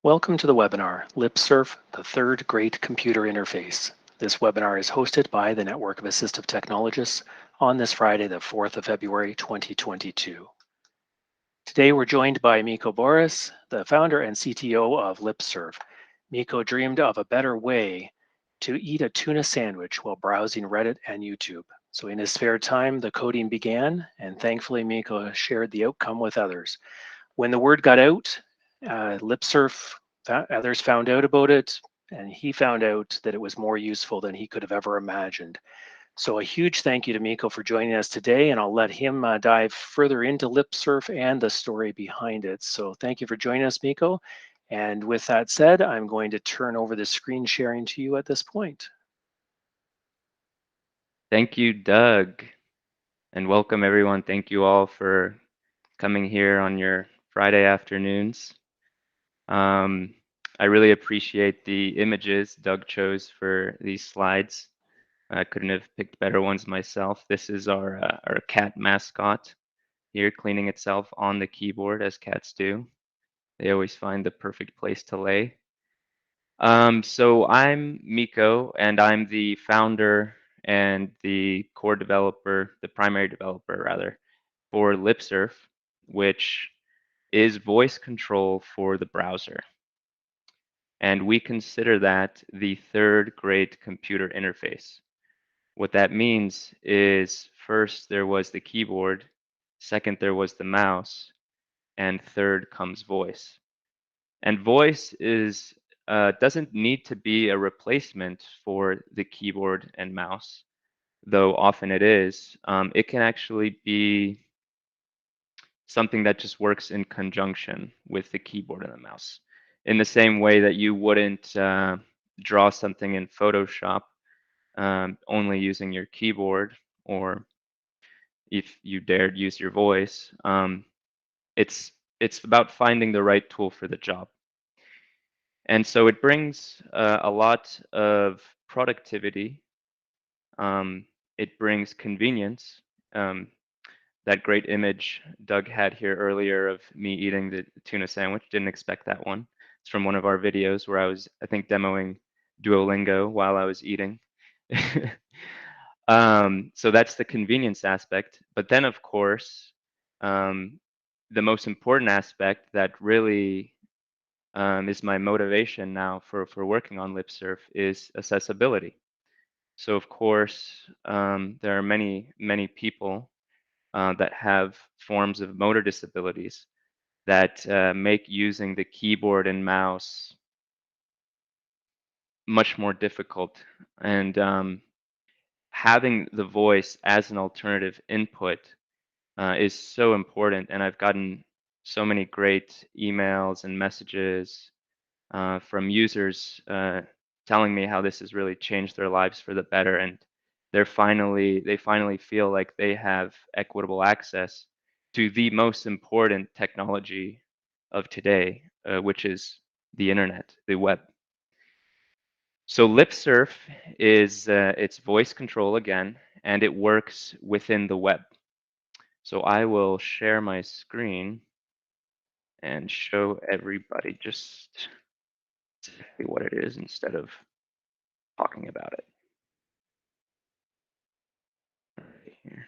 Welcome to the webinar, LipSurf, the Third Great Computer Interface. This webinar is hosted by the Network of Assistive Technologists on this Friday, the 4th of February, 2022. Today we're joined by Miko BORYS, the founder and CTO of LipSurf. Miko dreamed of a better way to eat a tuna sandwich while browsing Reddit and YouTube. So in his spare time, the coding began, and thankfully Miko shared the outcome with others. When the word got out, LipSurf, others found out about it, and he found out that it was more useful than he could have ever imagined. So a huge thank you to Miko for joining us today, and I'll let him dive further into LipSurf and the story behind it. So thank you for joining us, Miko. And with that said, I'm going to turn over the screen sharing to you at this point. Thank you, Doug, and welcome everyone. Thank you all for coming here on your Friday afternoons. I really appreciate the images Doug chose for these slides. I couldn't have picked better ones myself. This is our cat mascot here cleaning itself on the keyboard, as cats do. They always find the perfect place to lay. So I'm Miko, and I'm the founder and the core developer, the primary developer rather, for LipSurf, which is voice control for the browser. And we consider that the third great computer interface. What that means is first there was the keyboard, second there was the mouse, and third comes voice. And voice is doesn't need to be a replacement for the keyboard and mouse, though often it is. It can actually be something that just works in conjunction with the keyboard and the mouse. In the same way that you wouldn't draw something in Photoshop only using your keyboard, or if you dared use your voice, it's it's about finding the right tool for the job. And so it brings a lot of productivity. Um, it brings convenience. Um, that great image Doug had here earlier of me eating the tuna sandwich, didn't expect that one. It's from one of our videos where I was, I think, demoing Duolingo while I was eating. So that's the convenience aspect. But then, of course, um, the most important aspect that really is my motivation now for working on LipSurf is accessibility. So of course, there are many people that have forms of motor disabilities that make using the keyboard and mouse much more difficult. And having the voice as an alternative input is so important. And I've gotten so many great emails and messages from users telling me how this has really changed their lives for the better, and they finally feel like they have equitable access to the most important technology of today, which is the internet, the web. So LipSurf is it's voice control again, and it works within the web. So I will share my screen and show everybody just exactly what it is instead of talking about it. Right here.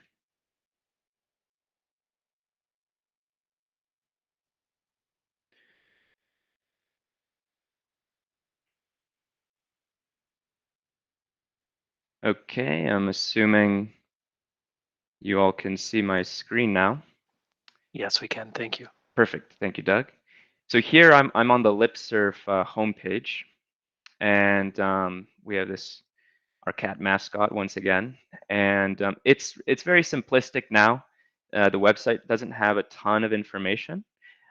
Okay, I'm assuming you all can see my screen now. Yes, we can. Thank you. Perfect. Thank you, Doug. So here I'm on the LipSurf homepage, and we have this our cat mascot once again, and it's very simplistic now. The website doesn't have a ton of information,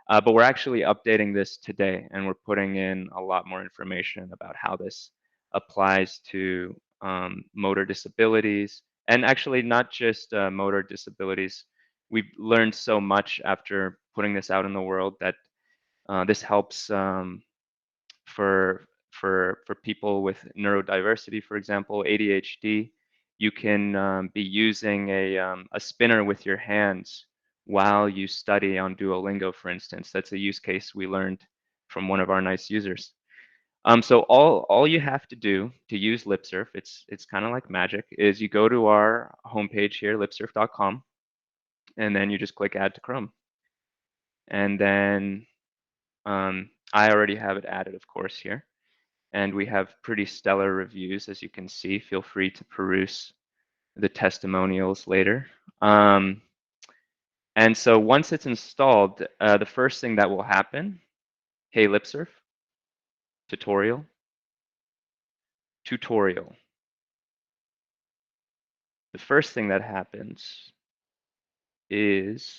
but we're actually updating this today, and we're putting in a lot more information about how this applies to motor disabilities, and actually not just motor disabilities. We've learned so much after putting this out in the world that this helps for for people with neurodiversity, for example, ADHD. You can be using a spinner with your hands while you study on Duolingo, for instance. That's a use case we learned from one of our nice users. So all you have to do to use LipSurf, it's kind of like magic, is you go to our homepage here, lipsurf.com, and then you just click Add to Chrome. And then I already have it added, of course, here. And we have pretty stellar reviews, as you can see. Feel free to peruse the testimonials later. And so once it's installed, the first thing that will happen, hey LipSurf, tutorial. The first thing that happens is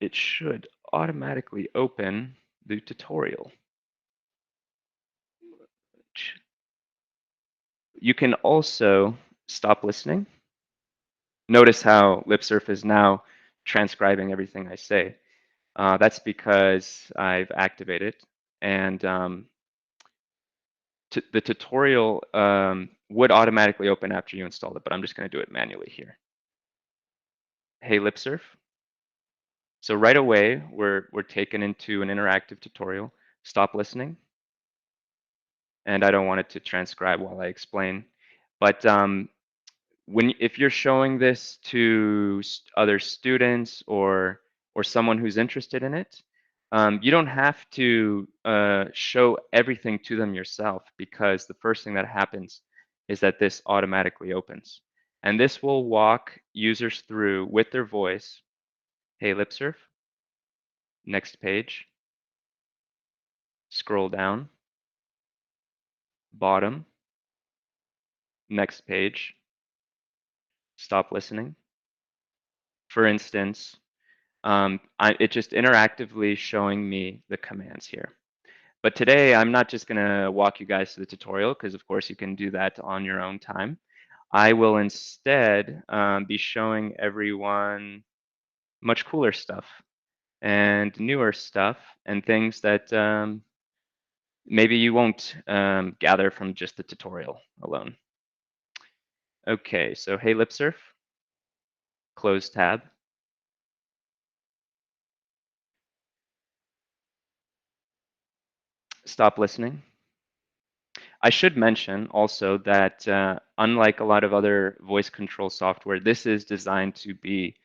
it should automatically open the tutorial. You can also stop listening. Notice how LipSurf is now transcribing everything I say. That's because I've activated, and the tutorial would automatically open after you install it, but I'm just going to do it manually here. Hey LipSurf. So right away, we're taken into an interactive tutorial. Stop listening. And I don't want it to transcribe while I explain. But if you're showing this to other students or someone who's interested in it, you don't have to show everything to them yourself, because the first thing that happens is that this automatically opens. And this will walk users through with their voice. Hey LipSurf, next page, scroll down, bottom, next page, stop listening. For instance, it's just interactively showing me the commands here. But today, I'm not just going to walk you guys through the tutorial, because of course you can do that on your own time. I will instead be showing everyone much cooler stuff and newer stuff and things that maybe you won't gather from just the tutorial alone. Okay, so hey LipSurf, close tab. Stop listening. I should mention also that unlike a lot of other voice control software, this is designed to be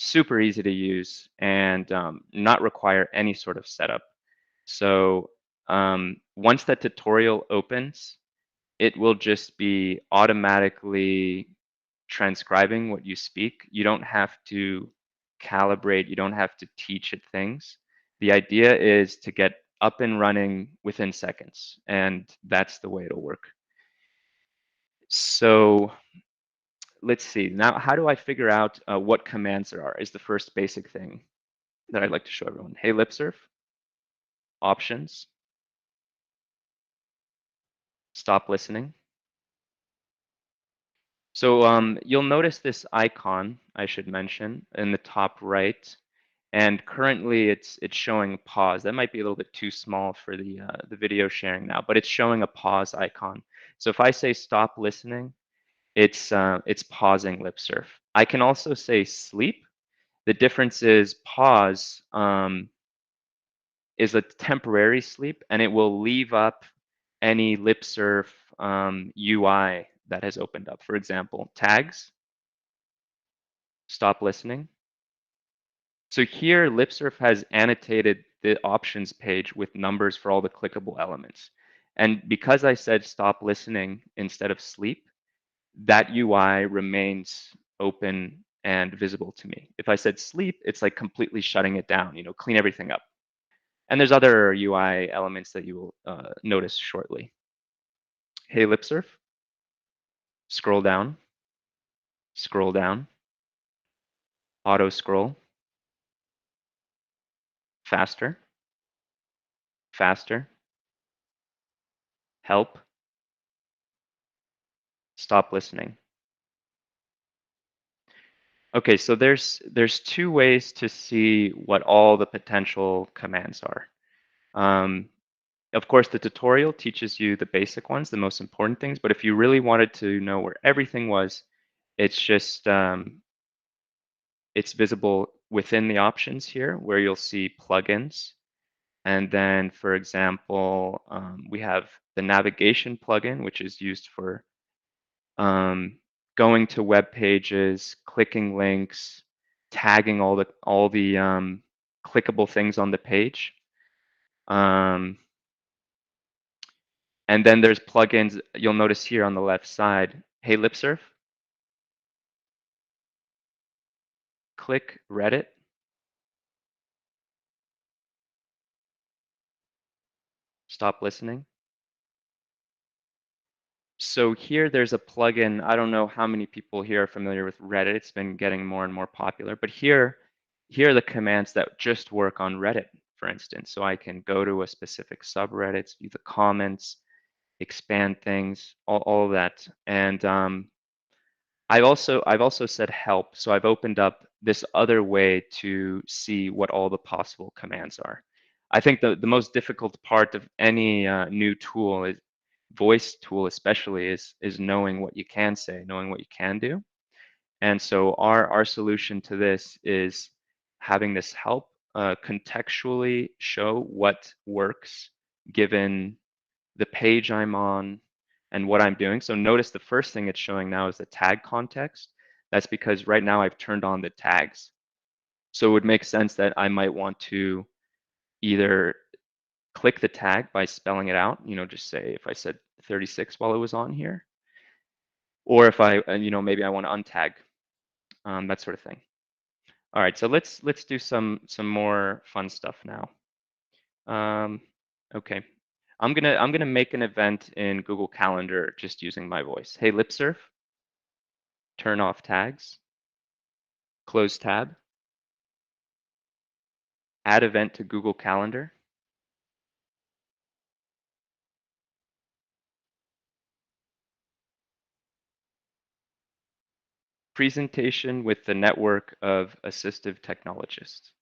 super easy to use and not require any sort of setup. So once that tutorial opens, it will just be automatically transcribing what you speak. You don't have to calibrate, you don't have to teach it things. The idea is to get up and running within seconds, and that's the way it'll work. So let's see. Now, how do I figure out what commands there are is the first basic thing that I'd like to show everyone. Hey LipSurf, options, stop listening. So you'll notice this icon, I should mention, in the top right. And currently it's showing pause. That might be a little bit too small for the video sharing now, but it's showing a pause icon. So if I say stop listening, it's pausing LipSurf. I can also say sleep. The difference is pause is a temporary sleep, and it will leave up any LipSurf UI that has opened up. For example, tags, stop listening. So here, LipSurf has annotated the options page with numbers for all the clickable elements. And because I said stop listening instead of sleep, that UI remains open and visible to me. If I said sleep, it's like completely shutting it down, clean everything up. And there's other UI elements that you will notice shortly. Hey, LipSurf, scroll down, auto scroll, faster, help, stop listening. Okay, so there's two ways to see what all the potential commands are. Of course, the tutorial teaches you the basic ones, the most important things, but if you really wanted to know where everything was, it's just, it's visible within the options here where you'll see plugins. And then, for example, we have the navigation plugin, which is used for going to web pages, clicking links, tagging all the clickable things on the page. Um, and then there's plugins you'll notice here on the left side. Hey, LipSurf, click Reddit. Stop listening. So here there's a plugin. I don't know how many people here are familiar with Reddit. It's been getting more and more popular. But here are the commands that just work on Reddit, for instance. So I can go to a specific subreddit, view the comments, expand things, all of that. And I've also said help. So I've opened up this other way to see what all the possible commands are. I think the most difficult part of any new tool is voice tool especially is knowing what you can say, knowing what you can do. And so our solution to this is having this help contextually show what works given the page I'm on and what I'm doing. So notice the first thing it's showing now is the tag context. That's because right now I've turned on the tags. So it would make sense that I might want to either click the tag by spelling it out, just say if I said 36 while it was on here, or if I, maybe I want to untag, that sort of thing. All right, so let's do some more fun stuff now. Okay, I'm gonna make an event in Google Calendar just using my voice. Hey, LipSurf, turn off tags, close tab, add event to Google Calendar. Presentation with the network of assistive technologists.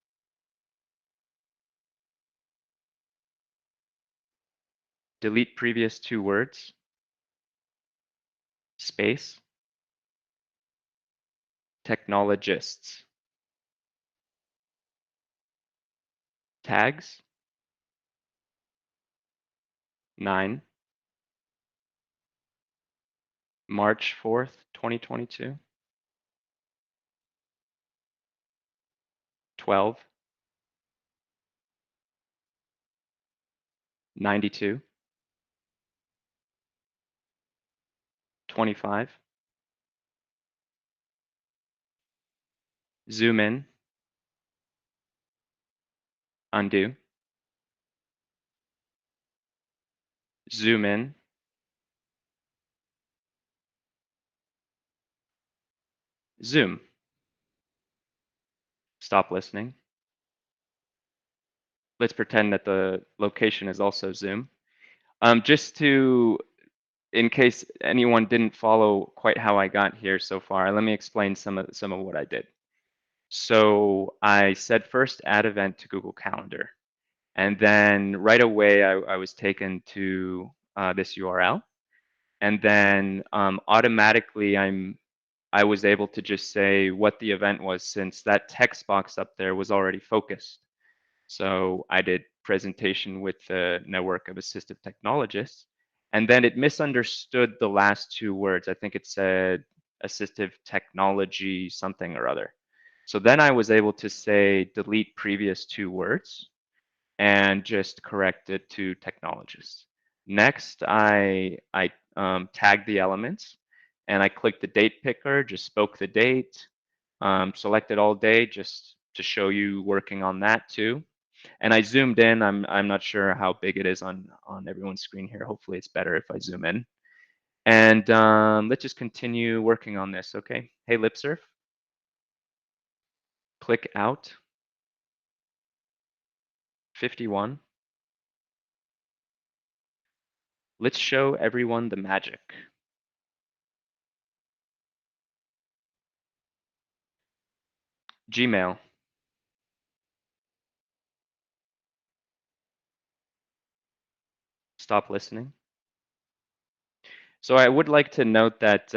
Delete previous 2 words, space, technologists. Tags, 9, March 4th, 2022. 12, 92, 25. Zoom in, undo, zoom in, zoom. Stop listening. Let's pretend that the location is also zoom. Just to, in case anyone didn't follow quite how I got here so far, let me explain some of what I did. So I said first add event to Google Calendar. And then right away I was taken to this URL. And then automatically I was able to just say what the event was since that text box up there was already focused. So I did presentation with the network of assistive technologists, and then it misunderstood the last 2 words. I think it said assistive technology something or other. So then I was able to say delete previous 2 words and just correct it to technologists. Next, I tagged the elements and I clicked the date picker, just spoke the date, selected all day just to show you working on that too. And I zoomed in. I'm not sure how big it is on everyone's screen here. Hopefully it's better if I zoom in. And let's just continue working on this, okay? Hey, LipSurf, click out, 51. Let's show everyone the magic. Gmail. Stop listening. So I would like to note that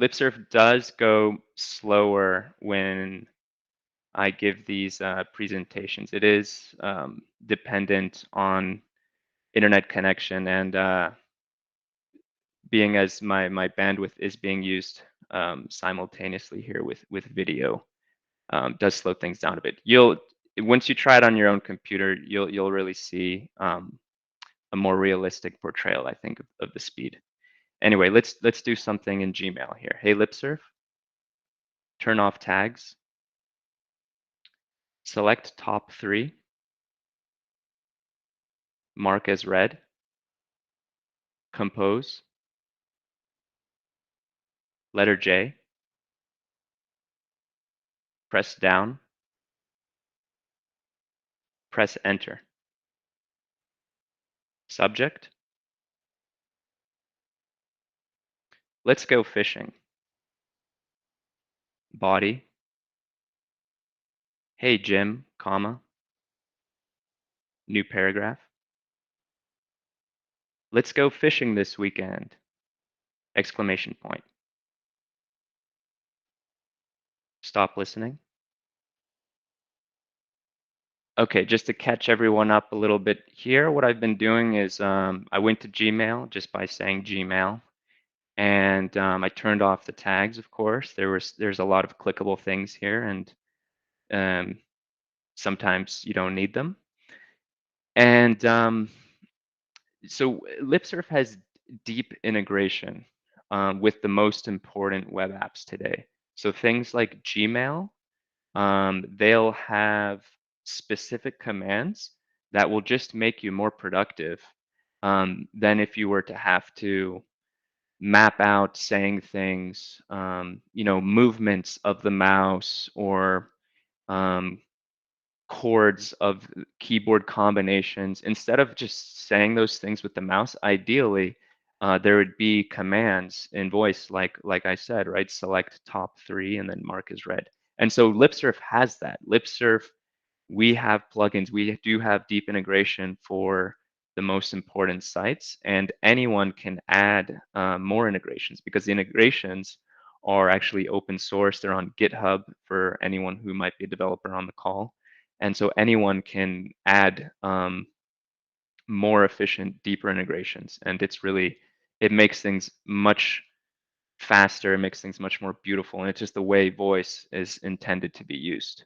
LipSurf does go slower when I give these presentations. It is dependent on internet connection and being as my bandwidth is being used simultaneously here with video does slow things down a bit. Once you try it on your own computer, you'll really see a more realistic portrayal, I think, of the speed. Anyway, let's do something in Gmail here. Hey, LipSurf, turn off tags, select top 3, mark as read, compose, letter J, press down, press enter. Subject, let's go fishing. Body, hey Jim, comma, new paragraph. Let's go fishing this weekend! Exclamation point. Stop listening. Okay, just to catch everyone up a little bit here, what I've been doing is I went to Gmail just by saying Gmail, and I turned off the tags, of course. There's a lot of clickable things here, and sometimes you don't need them. And so LipSurf has deep integration with the most important web apps today. So things like Gmail, they'll have specific commands that will just make you more productive than if you were to have to map out saying things, movements of the mouse or um, chords of keyboard combinations. Instead of just saying those things with the mouse, ideally, there would be commands in voice, like I said, right? Select top 3 and then mark as read. And so LipSurf has that. LipSurf, we have plugins. We do have deep integration for the most important sites, and anyone can add more integrations because the integrations are actually open source. They're on GitHub for anyone who might be a developer on the call. And so anyone can add more efficient, deeper integrations. And it makes things much faster, it makes things much more beautiful. And it's just the way voice is intended to be used.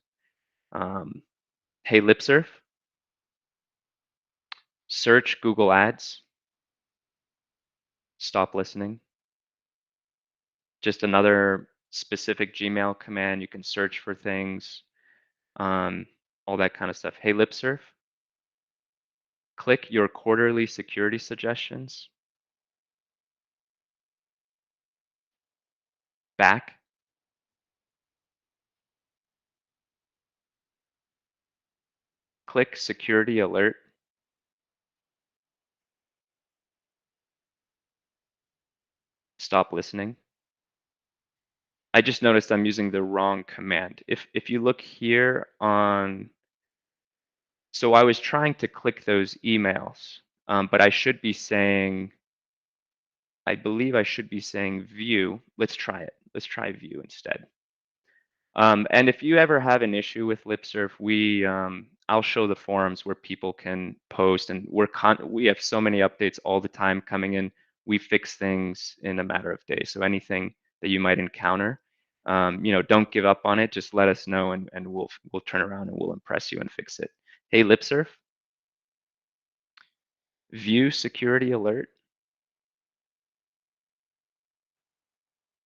Hey, LipSurf, search Google Ads, stop listening. Just another specific Gmail command. You can search for things, all that kind of stuff. Hey, LipSurf, click your quarterly security suggestions. Back. Click security alert. Stop listening. I just noticed I'm using the wrong command. If you look here on, so I was trying to click those emails, but I should be saying, I believe I should be saying view. Let's try it. Let's try view instead. And if you ever have an issue with LipSurf, I'll show the forums where people can post, and we have so many updates all the time coming in. We fix things in a matter of days. So anything that you might encounter, don't give up on it. Just let us know, and we'll turn around and we'll impress you and fix it. Hey, LipSurf, view security alert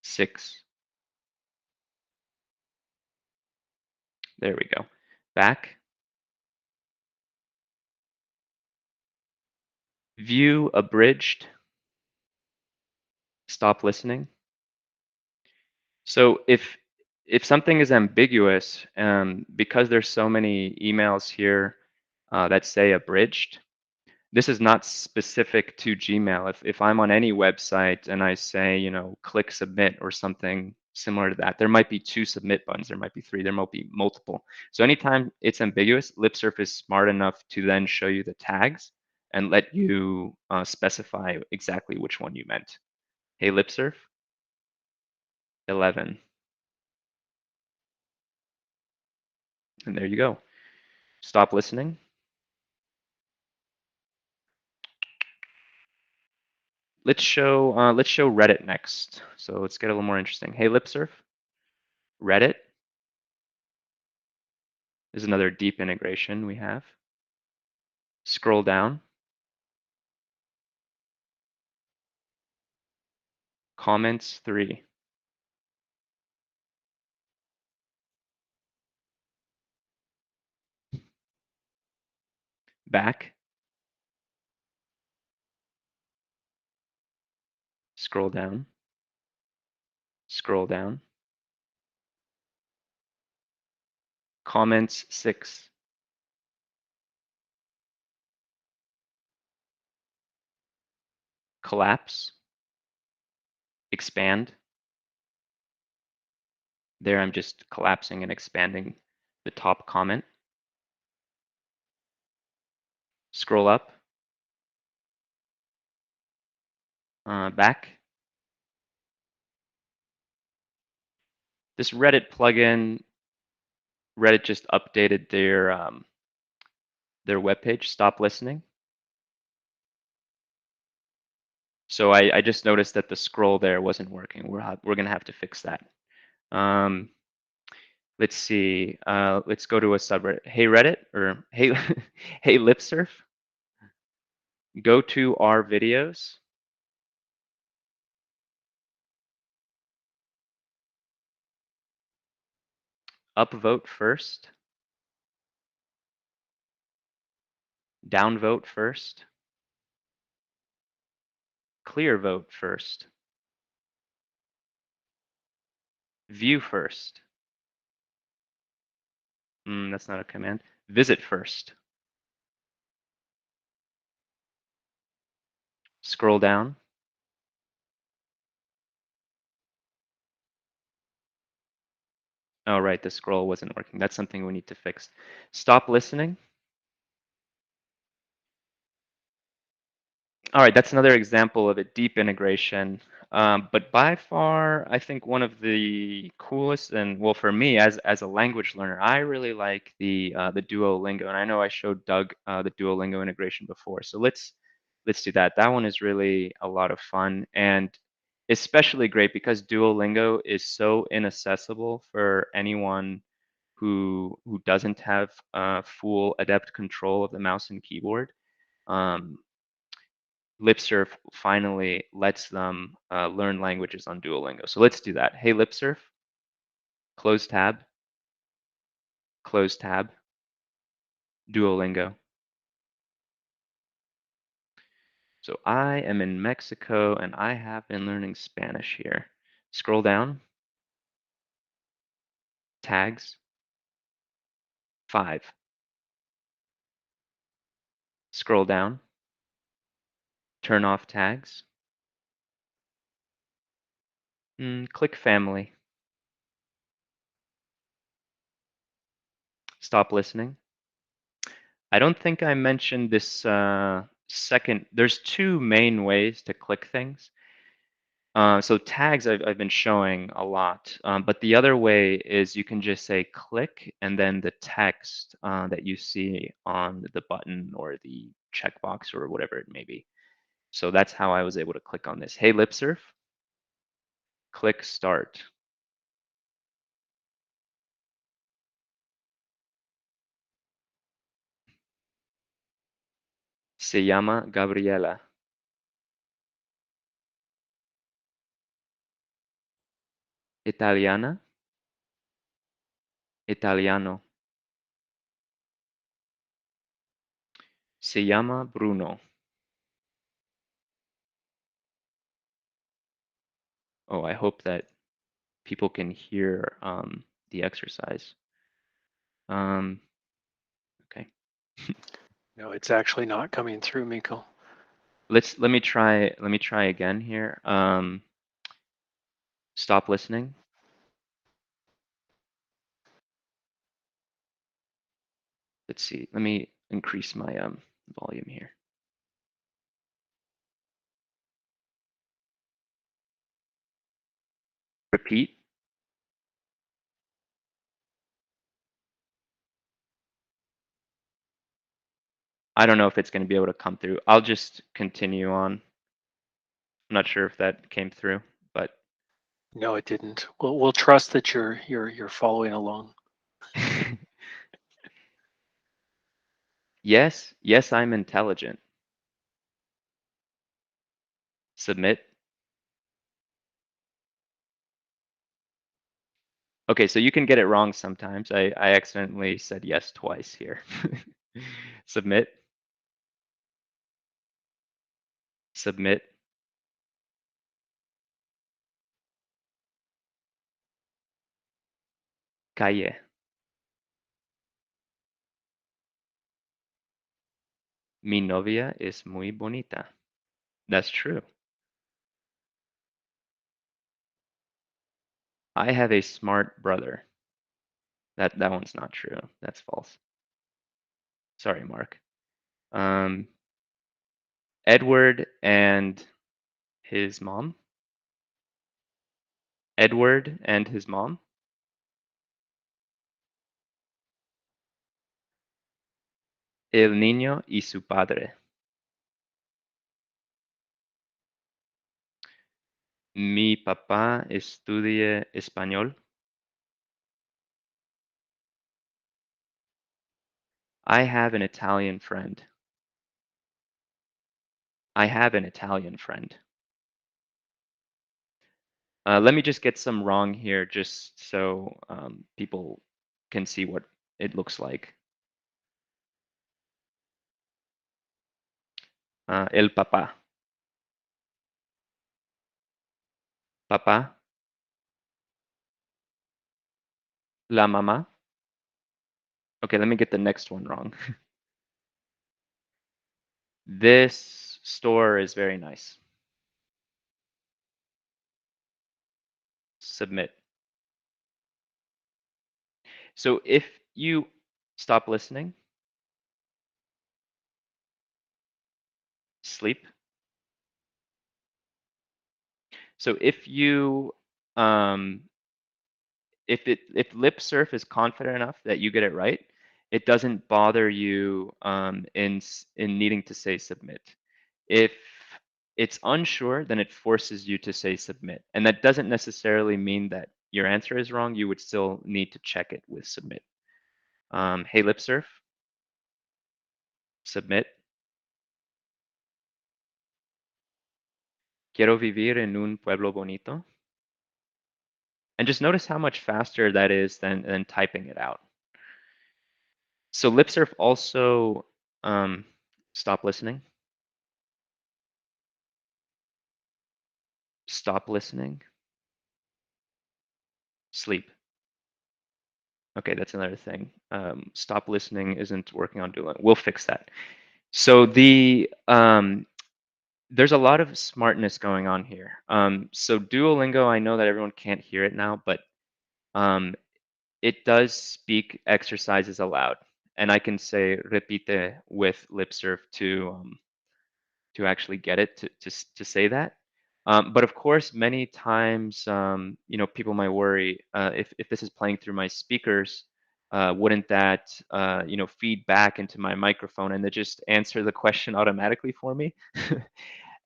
6. There we go. Back. View abridged. Stop listening. So if something is ambiguous, because there's so many emails here that say abridged, this is not specific to Gmail. If I'm on any website and I say, click submit or something similar to that, there might be 2 submit buttons, there might be 3, there might be multiple. So anytime it's ambiguous, LipSurf is smart enough to then show you the tags and let you specify exactly which one you meant. Hey, LipSurf, 11. And there you go. Stop listening. Let's show Reddit next. So let's get a little more interesting. Hey, LipSurf, Reddit is another deep integration we have. Scroll down. Comments 3. Back. Scroll down. Scroll down. Comments 6. Collapse. Expand. There I'm just collapsing and expanding the top comment. Scroll up. Back. This Reddit plugin, Reddit just updated their webpage, Stop Listening. So I just noticed that the scroll there wasn't working. We're gonna have to fix that. Let's see. Let's go to a subreddit. Hey Reddit, or hey hey LipSurf. Go to our videos. Upvote first. Downvote first. Clear vote first. View first. That's not a command. Visit first. Scroll down. Oh, right, the scroll wasn't working. That's something we need to fix. Stop listening. All right, that's another example of a deep integration. But by far, I think one of the coolest, and well, for me as a language learner, I really like the Duolingo, and I know I showed Doug the Duolingo integration before. So let's do that. That one is really a lot of fun, and especially great because Duolingo is so inaccessible for anyone who doesn't have full adept control of the mouse and keyboard. LipSurf finally lets them learn languages on Duolingo. So let's do that. Hey, LipSurf, close tab, Duolingo. So I am in Mexico and I have been learning Spanish here. Scroll down, tags, 5. Scroll down, turn off tags, click family. Stop listening. I don't think I mentioned this second. There's 2 main ways to click things. So tags I've been showing a lot, but the other way is you can just say click and then the text that you see on the button or the checkbox or whatever it may be. So that's how I was able to click on this. Hey LipSurf, click start. Se llama Gabriela. Italiana, italiano. Se llama Bruno. Oh, I hope that people can hear the exercise. Okay. No, it's actually not coming through, Miko. Let me try again here. Stop listening. Let's see. Let me increase my volume here. Repeat. I don't know if it's going to be able to come through. I'll just continue on. I'm not sure if that came through, but No, it didn't. We'll trust that you're following along. yes, yes, I'm intelligent. Submit. Okay, so you can get it wrong sometimes. I accidentally said yes twice here. Submit. Submit. Calle. Mi novia es muy bonita. That's true. I have a smart brother. That one's not true. That's false. Sorry, Mark. Edward and his mom. Edward and his mom. El niño y su padre. Mi papá estudia español. I have an Italian friend. I have an Italian friend. Let me just get some wrong here just so people can see what it looks like. El papá. Papá. La mamá. Okay, let me get the next one wrong. This store is very nice. Submit. So if you stop listening, sleep. So if you if LipSurf is confident enough that you get it right, it doesn't bother you in needing to say submit. If it's unsure, then it forces you to say submit, and that doesn't necessarily mean that your answer is wrong. You would still need to check it with submit. Hey LipSurf, submit. Quiero vivir en un pueblo bonito. And just notice how much faster that is than typing it out. So LipSurf also stop listening. Stop listening. Sleep. Okay, that's another thing. Stop listening isn't working on Duolingo. We'll fix that. So there's a lot of smartness going on here. So Duolingo, I know that everyone can't hear it now, but um, it does speak exercises aloud, and I can say repite with LipSurf to actually get it to say that. But of course, many times, people might worry if this is playing through my speakers, wouldn't that feed back into my microphone and they just answer the question automatically for me?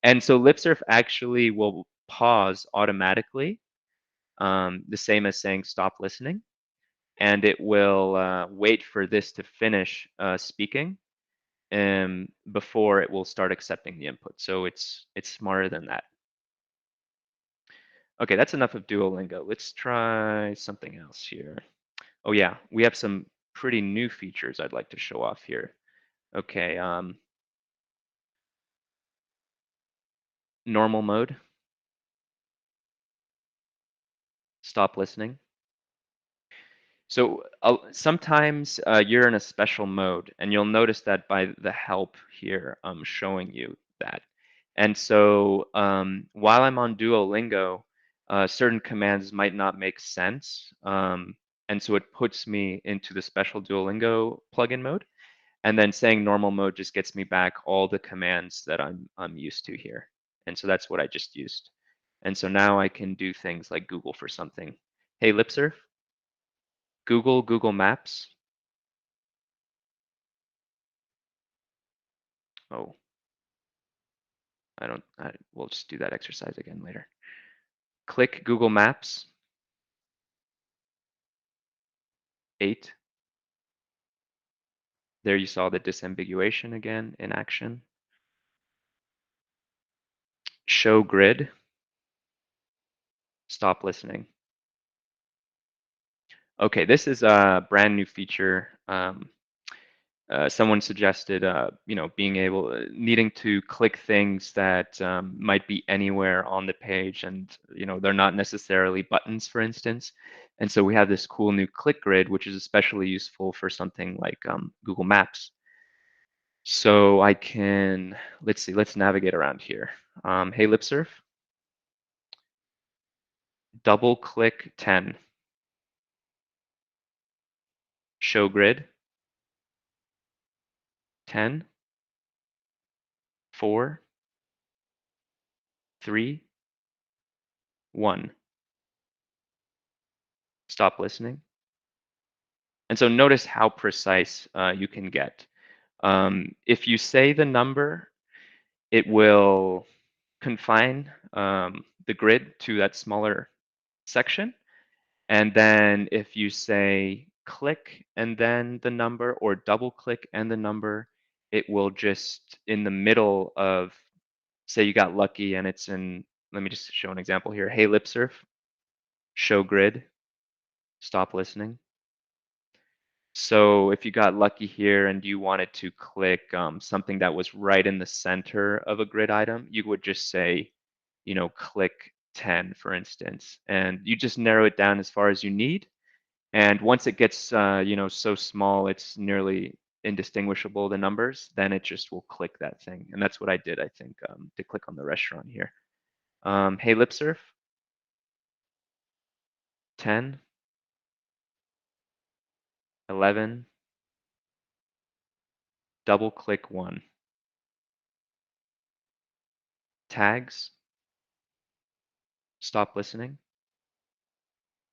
And so LipSurf actually will pause automatically, the same as saying stop listening, and it will wait for this to finish speaking before it will start accepting the input. So it's smarter than that. Okay, that's enough of Duolingo. Let's try something else here. Oh yeah, we have some pretty new features I'd like to show off here. Okay, normal mode. Stop listening. So sometimes you're in a special mode, and you'll notice that by the help here, I'm showing you that. And so while I'm on Duolingo, certain commands might not make sense. And so it puts me into the special Duolingo plugin mode. And then saying normal mode just gets me back all the commands that I'm used to here. And so that's what I just used. And so now I can do things like Google for something. Hey, LipSurf. Google Maps. Oh, we'll just do that exercise again later. Click Google Maps. 8. There you saw the disambiguation again in action. Show grid. Stop listening. Okay, this is a brand new feature. Someone suggested, being needing to click things that might be anywhere on the page, and they're not necessarily buttons, for instance. And so we have this cool new click grid, which is especially useful for something like Google Maps. So I can, let's see, let's navigate around here. Hey, LipSurf, double click 10. Show grid, 10, 4, 3, 1. Stop listening. And so notice how precise you can get. If you say the number, it will confine the grid to that smaller section. And then if you say click and then the number, or double click and the number, it will just in the middle of, say you got lucky and it's in, let me just show an example here. Hey, LipSurf, show grid, stop listening. So if you got lucky here and you wanted to click something that was right in the center of a grid item, you would just say, click 10, for instance, and you just narrow it down as far as you need. And once it gets, so small, it's nearly indistinguishable, the numbers, then it just will click that thing. And that's what I did, I think, to click on the restaurant here. Hey, LipSurf, 10, 11, double click 1. Tags, stop listening.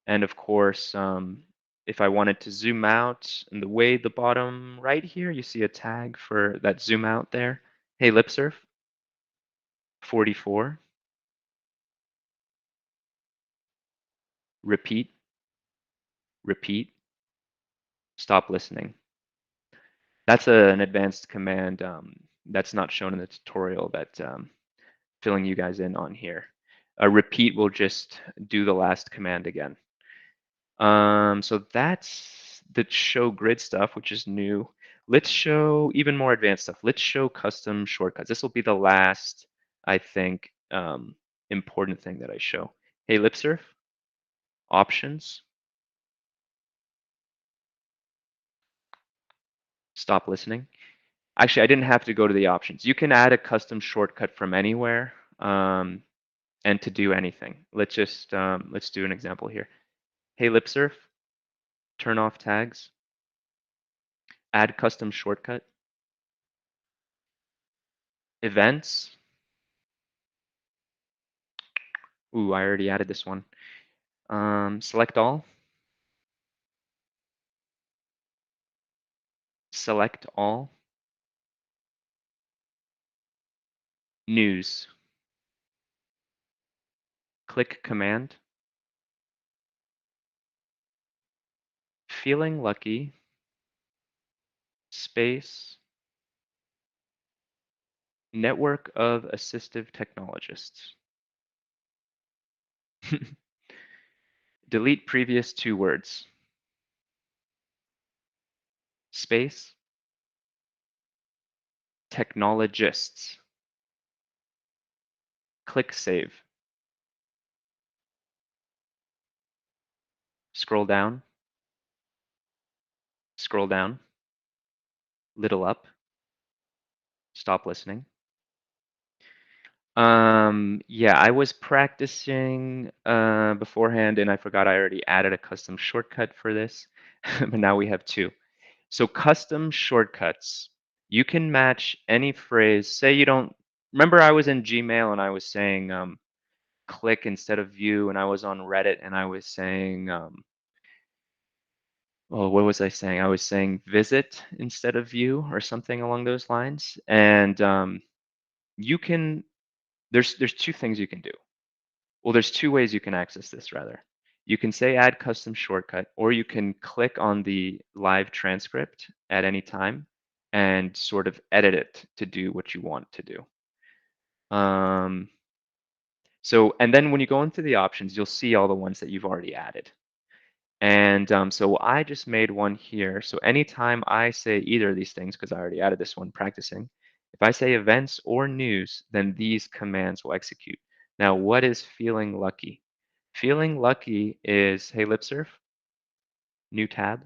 And of course, if I wanted to zoom out, in the way the bottom right here, you see a tag for that zoom out there. Hey, LipSurf, 44. Repeat, repeat, stop listening. That's an advanced command that's not shown in the tutorial that filling you guys in on here. A repeat will just do the last command again. So that's the show grid stuff, which is new. Let's show even more advanced stuff. Let's show custom shortcuts. This will be the last, I think, important thing that I show. Hey, LipSurf, options, stop listening. Actually, I didn't have to go to the options. You can add a custom shortcut from anywhere and to do anything. Let's just, let's do an example here. Hey, LipSurf, turn off tags, add custom shortcut, events. Ooh, I already added this one. Select all. Select all. News. Click command. Feeling lucky. Space. Network of assistive technologists. Delete previous 2 words. Space. Technologists. Click save. Scroll down. Scroll down. Little up. Stop listening. Yeah, I was practicing beforehand and I forgot I already added a custom shortcut for this, but now we have 2. So custom shortcuts, you can match any phrase. Say you don't remember, I was in Gmail and I was saying click instead of view, and I was on Reddit and I was saying Oh, what was I saying? I was saying visit instead of view or something along those lines. And you can, there's two things you can do. Well, there's two ways you can access this rather. You can say add custom shortcut, or you can click on the live transcript at any time and sort of edit it to do what you want to do. And then when you go into the options, you'll see all the ones that you've already added. And so I just made one here. So anytime I say either of these things, because I already added this one practicing, if I say events or news, then these commands will execute. Now, what is feeling lucky? Feeling lucky is, hey, LipSurf, new tab,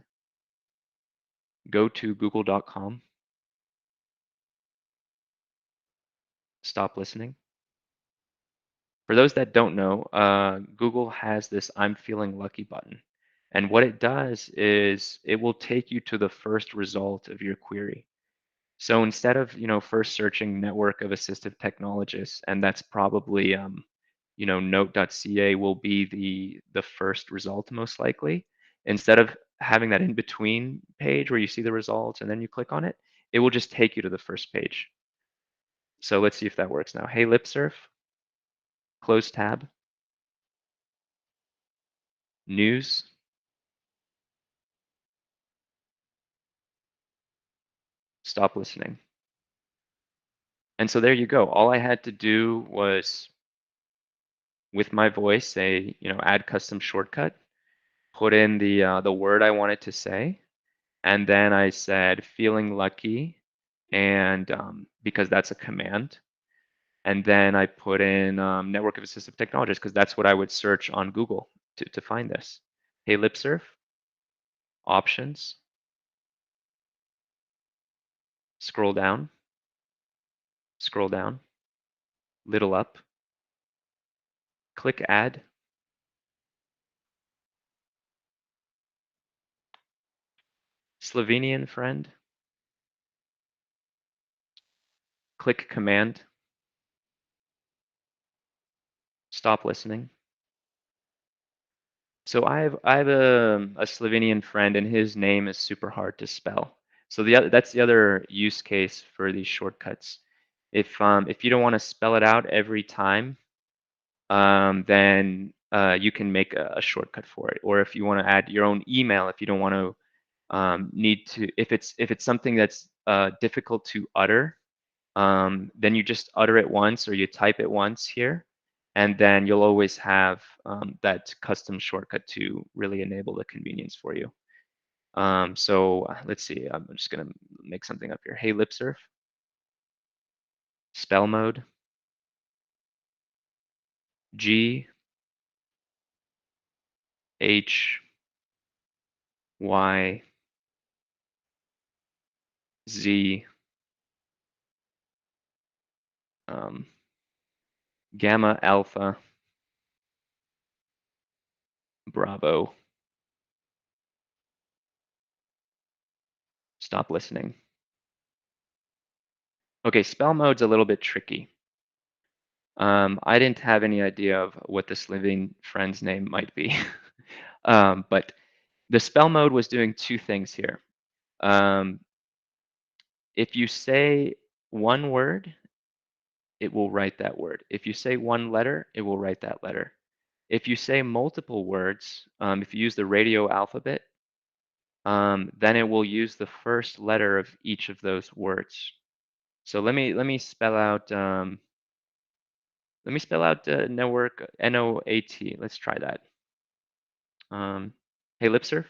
go to google.com, stop listening. For those that don't know, Google has this I'm feeling lucky button. And what it does is it will take you to the first result of your query. So instead of, first searching network of assistive technologists, and that's probably, N.O.A.T will be the first result most likely. Instead of having that in between page where you see the results and then you click on it, it will just take you to the first page. So let's see if that works now. Hey, LipSurf, close tab, news, stop listening. And so there you go. All I had to do was, with my voice, say, add custom shortcut, put in the word I wanted to say, and then I said feeling lucky, and because that's a command, and then I put in network of assistive technologists because that's what I would search on Google to find this. Hey, LipSurf, options, scroll down, little up, click add, Slovenian friend, click command, stop listening. So I have a Slovenian friend, and his name is super hard to spell. So that's the other use case for these shortcuts. If you don't want to spell it out every time, then you can make a shortcut for it. Or if you want to add your own email, if you don't want to need to, if it's something that's difficult to utter, then you just utter it once or you type it once here, and then you'll always have that custom shortcut to really enable the convenience for you. So let's see, I'm just gonna make something up here. Hey, LipSurf, spell mode, G, H, Y, Z, um, gamma, alpha, bravo, stop listening. Okay, spell mode's a little bit tricky. I didn't have any idea of what this living friend's name might be. But the spell mode was doing two things here. If you say one word, it will write that word. If you say one letter, it will write that letter. If you say multiple words, if you use the radio alphabet, then it will use the first letter of each of those words. So let me spell out network N-O-A-T. Let's try that. Hey, LipSurf,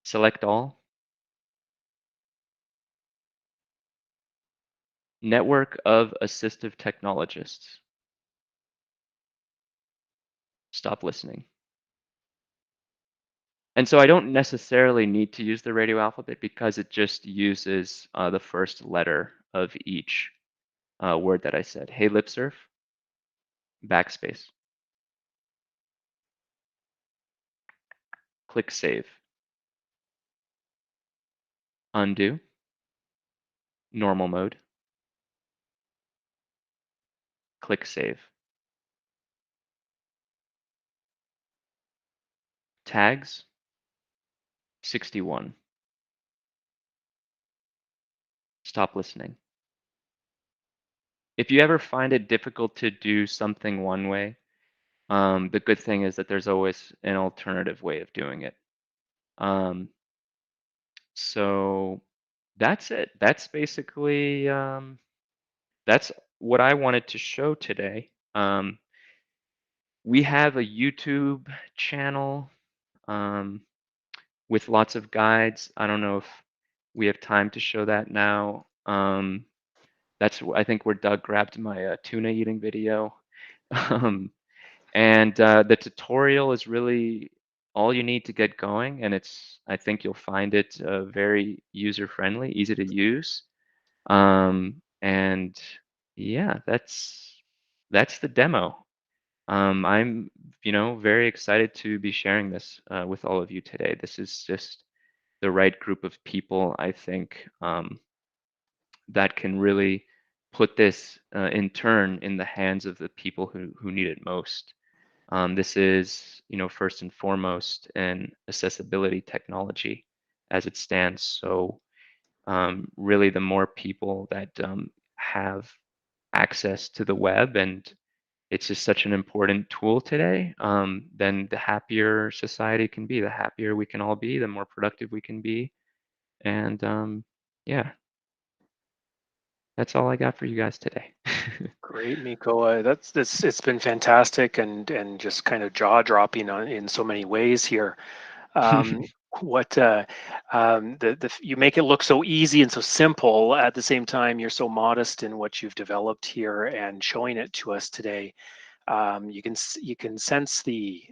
select all. Network of assistive technologists. Stop listening. And so I don't necessarily need to use the radio alphabet because it just uses the first letter of each word that I said. Hey, LipSurf, backspace. Click save. Undo. Normal mode. Click save. Tags. 61. Stop listening. If you ever find it difficult to do something one way, the good thing is that there's always an alternative way of doing it. So that's it. That's basically that's what I wanted to show today. We have a YouTube channel um, with lots of guides. I don't know if we have time to show that now. That's I think where Doug grabbed my tuna eating video. Um, and the tutorial is really all you need to get going, and I think you'll find it very user friendly, easy to use. And yeah, that's the demo. I'm very excited to be sharing this with all of you today. This is just the right group of people, I think, that can really put this in turn in the hands of the people who need it most. This is, first and foremost an accessibility technology as it stands. So really, the more people that have access to the web, and it's just such an important tool today, then the happier society can be, the happier we can all be, the more productive we can be. And yeah, that's all I got for you guys today. Great, Miko. That's it's been fantastic and just kind of jaw dropping in so many ways here. Um, what you make it look so easy and so simple. At the same time, you're so modest in what you've developed here and showing it to us today. You can sense the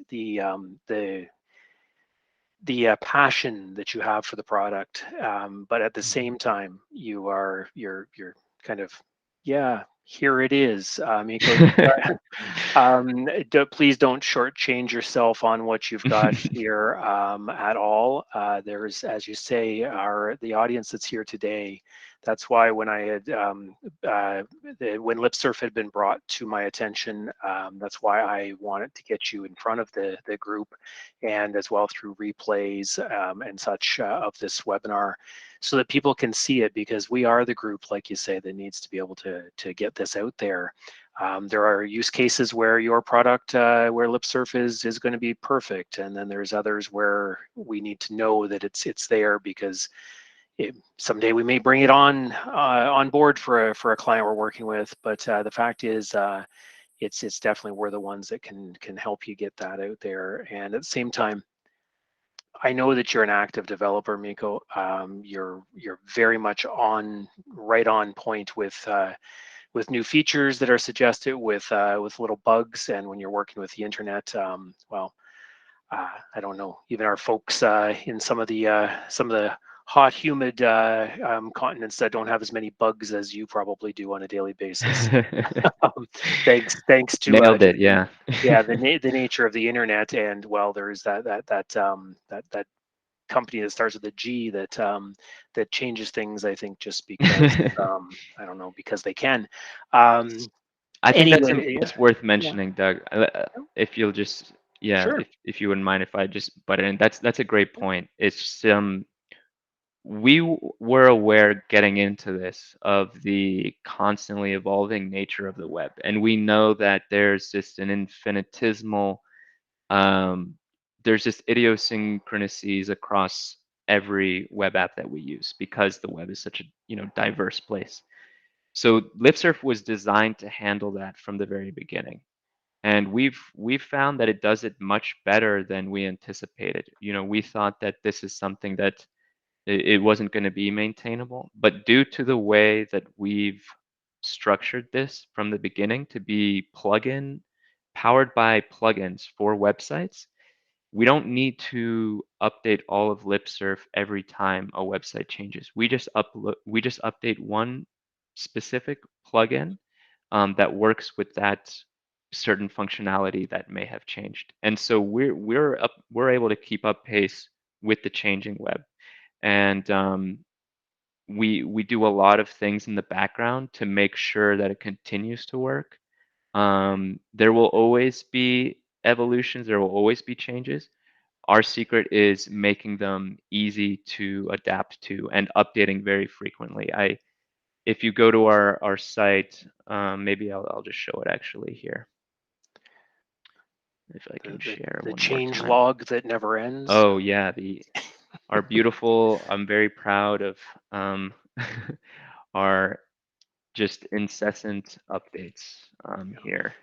passion that you have for the product, but at the same time, you're kind of, yeah, here it is, Miko. Please don't shortchange yourself on what you've got here at all. There's, as you say, the audience that's here today. That's why when I had when LipSurf had been brought to my attention, that's why I wanted to get you in front of the group, and as well through replays and such of this webinar, so that people can see it, because we are the group, like you say, that needs to be able to get this out there. There are use cases where your product, where LipSurf is going to be perfect, and then there's others where we need to know that it's there, because someday we may bring it on board for a client we're working with. But the fact is, it's definitely we're the ones that can help you get that out there. And at the same time, I know that you're an active developer, Miko. You're very much right on point with new features that are suggested, with little bugs, and when you're working with the internet, I don't know, even our folks in some of the hot, humid continents that don't have as many bugs as you probably do on a daily basis. Thanks to Nailed just it. Yeah. yeah, the nature of the internet. And well, there's that company that starts with a G that changes things, I think, just because I don't know, because they can. Um, I think anyway, that's worth yeah, mentioning, Doug. If you'll just, yeah, sure. if you wouldn't mind if I just butt in, that's a great point. It's were aware getting into this of the constantly evolving nature of the web, and we know that there's just an infinitesimal, um, there's just idiosyncrasies across every web app that we use, because the web is such a diverse place. So LipSurf was designed to handle that from the very beginning. And we've found that it does it much better than we anticipated. We thought that this is something that it wasn't going to be maintainable, but due to the way that we've structured this from the beginning to be plugin powered by plugins for websites, we don't need to update all of LipSurf every time a website changes. We just update one specific plugin that works with that certain functionality that may have changed. And so we're able to keep up pace with the changing web. And we do a lot of things in the background to make sure that it continues to work. There will always be evolutions. There will always be changes. Our secret is making them easy to adapt to and updating very frequently. If you go to our site, maybe I'll just show it actually here. If I can share The one more change time. log that never ends. Oh yeah, our beautiful. I'm very proud of our just incessant updates here.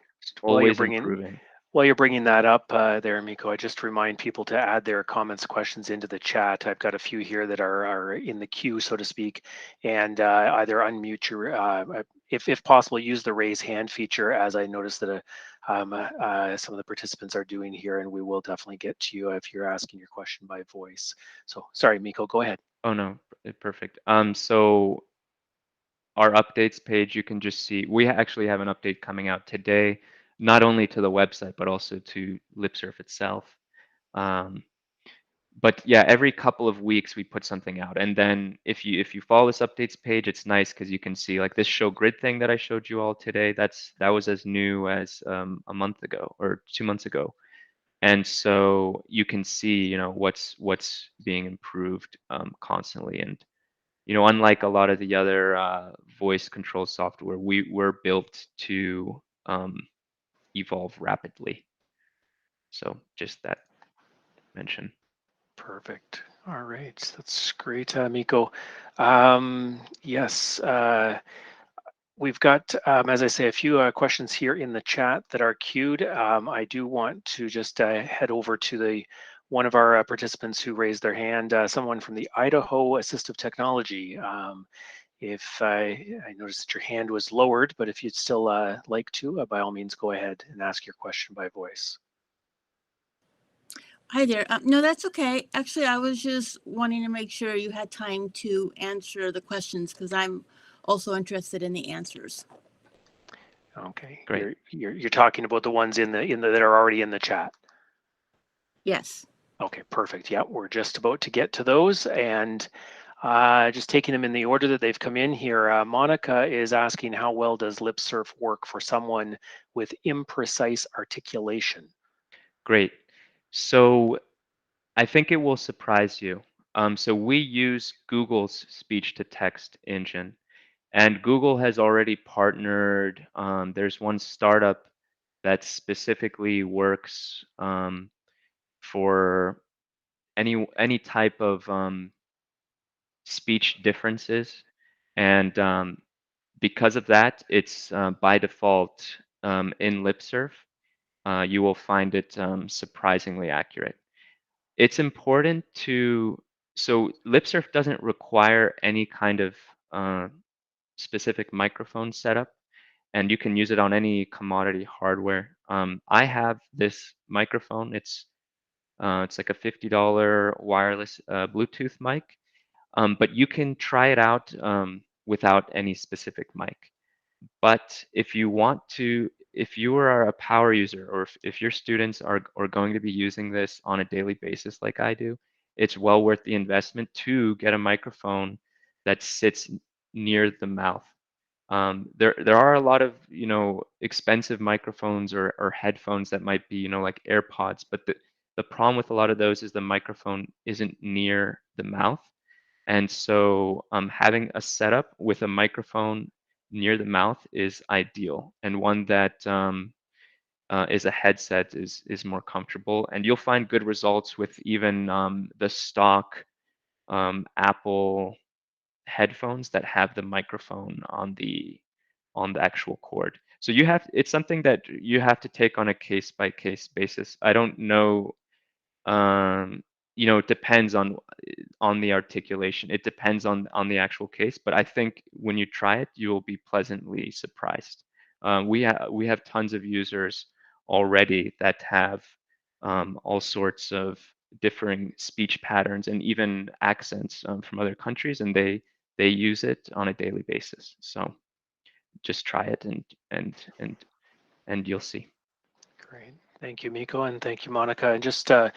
While you're Always bringing improving. While you're bringing that up there, Miko, I just remind people to add their comments, questions into the chat. I've got a few here that are in the queue, so to speak, and either unmute your, if possible, use the raise hand feature, as I noticed that some of the participants are doing here, and we will definitely get to you if you're asking your question by voice. So sorry, Miko, go ahead. Oh no, perfect. So our updates page, you can just see we actually have an update coming out today, not only to the website but also to LipSurf itself. But yeah, every couple of weeks we put something out, and then if you follow this updates page, it's nice because you can see like this show grid thing that I showed you all today. That was as new as a month ago or 2 months ago, and so you can see what's being improved constantly. And unlike a lot of the other voice control software, we're built to evolve rapidly. So just that mention. Perfect. All right, that's great, Miko. Yes. We've got, as I say, a few questions here in the chat that are queued. I do want to just head over to one of our participants who raised their hand, someone from the Idaho Assistive Technology. If I noticed that your hand was lowered, but if you'd still like to, by all means, go ahead and ask your question by voice. Hi there. No, that's okay. Actually, I was just wanting to make sure you had time to answer the questions because I'm also interested in the answers. Okay, Great. you're talking about the ones in the that are already in the chat. Yes. Okay, perfect. Yeah, we're just about to get to those, and just taking them in the order that they've come in here. Monica is asking, how well does LipSurf work for someone with imprecise articulation? Great. So I think it will surprise you. So we use Google's speech to text engine, and Google has already partnered. There's one startup that specifically works for any type of speech differences, and because of that, it's by default in LipSurf. You will find it surprisingly accurate. It's important so LipSurf doesn't require any kind of uh, specific microphone setup, and you can use it on any commodity hardware. I have this microphone. It's like a $50 wireless Bluetooth mic, but you can try it out without any specific mic. But if you are a power user, or if your students are going to be using this on a daily basis like I do, it's well worth the investment to get a microphone that sits near the mouth. There are a lot of expensive microphones or headphones that might be like AirPods, but the problem with a lot of those is the microphone isn't near the mouth, and so having a setup with a microphone near the mouth is ideal, and one that is a headset is more comfortable, and you'll find good results with even the stock Apple headphones that have the microphone on the actual cord. So it's something that you have to take on a case by case basis. I don't know, it depends on the articulation. It depends on the actual case, but I think when you try it, you will be pleasantly surprised. We have tons of users already that have all sorts of differing speech patterns and even accents from other countries, and they use it on a daily basis. So just try it and you'll see. Great. Thank you, Miko, and thank you, Monica. And just to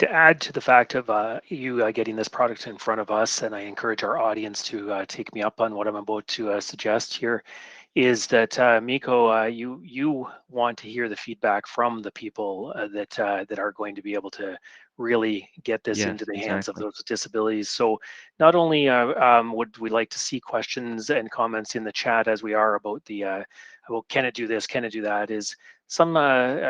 add to the fact of you getting this product in front of us, and I encourage our audience to take me up on what I'm about to suggest here, is that Miko, you want to hear the feedback from the people that are going to be able to really get this into Yes, the hands of exactly. those with disabilities. So not only would we like to see questions and comments in the chat as we are about the well, can it do this, can it do that, is some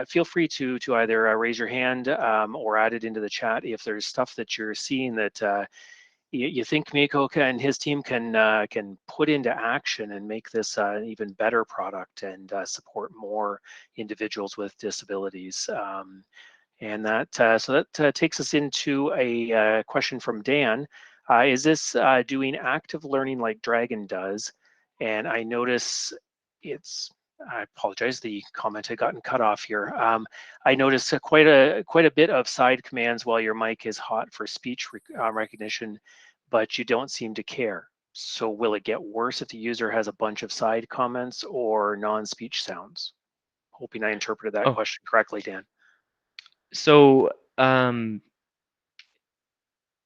feel free to either raise your hand or add it into the chat if there's stuff that you're seeing that you think Miko and his team can put into action and make this an even better product and support more individuals with disabilities. And that so that takes us into a question from Dan. Is this doing active learning like Dragon does? And I notice it's. I apologize. The comment had gotten cut off here. I noticed quite a bit of side commands while your mic is hot for speech recognition, but you don't seem to care. So will it get worse if the user has a bunch of side comments or non-speech sounds? Hoping I interpreted that Oh, question correctly, Dan. so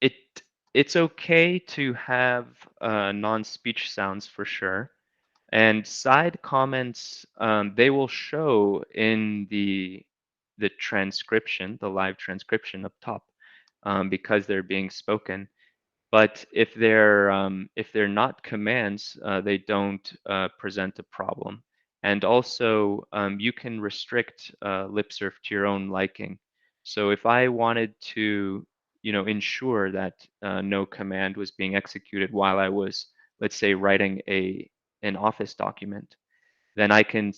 it it's okay to have non-speech sounds for sure. And side comments, they will show in the transcription, the live transcription up top, because they're being spoken. But if they're not commands, they don't present a problem. And also, you can restrict LipSurf to your own liking. So if I wanted to, ensure that no command was being executed while I was, let's say, writing an Office document, then I can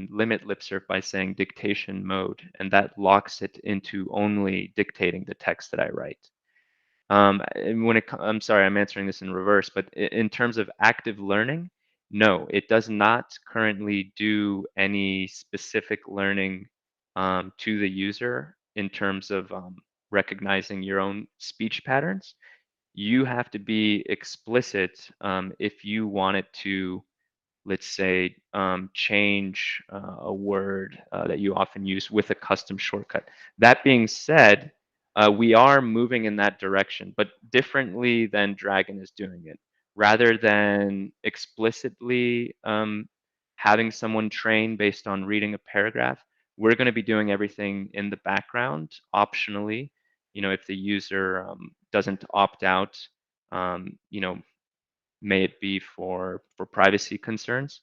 limit LipSurf by saying dictation mode, and that locks it into only dictating the text that I write. And I'm sorry, I'm answering this in reverse, but in terms of active learning, no, it does not currently do any specific learning to the user in terms of recognizing your own speech patterns. You have to be explicit if you want it to, let's say, change a word that you often use with a custom shortcut. That being said, we are moving in that direction, but differently than Dragon is doing it. Rather than explicitly having someone train based on reading a paragraph, we're going to be doing everything in the background, optionally. If the user doesn't opt out, may it be for privacy concerns,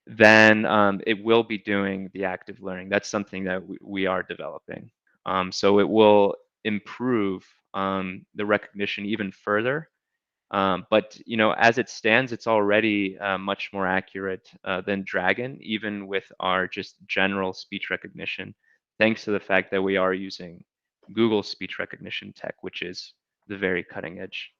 then it will be doing the active learning. That's something that we are developing. So it will improve the recognition even further. But as it stands, it's already much more accurate than Dragon, even with our just general speech recognition, thanks to the fact that we are using Google speech recognition tech, which is the very cutting edge.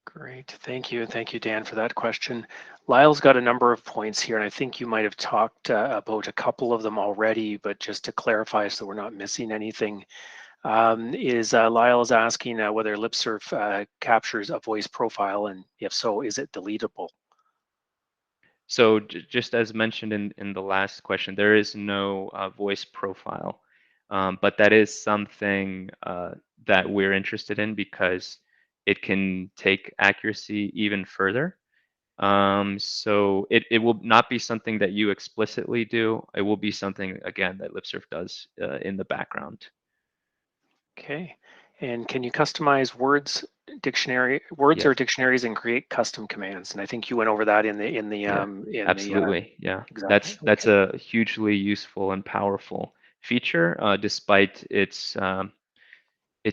Great, thank you. Thank you, Dan, for that question. Lyle's got a number of points here, and I think you might have talked about a couple of them already, but just to clarify so we're not missing anything, Lyle is asking whether LipSurf captures a voice profile, and if so, is it deletable? So just as mentioned in the last question, there is no voice profile, but that is something that we're interested in because it can take accuracy even further. So it will not be something that you explicitly do. It will be something, again, that LipSurf does in the background. Okay, and can you customize words or Yes. dictionaries and create custom commands? And I think you went over that Yeah, absolutely. Yeah, exactly. that's Okay. a hugely useful and powerful feature, despite it's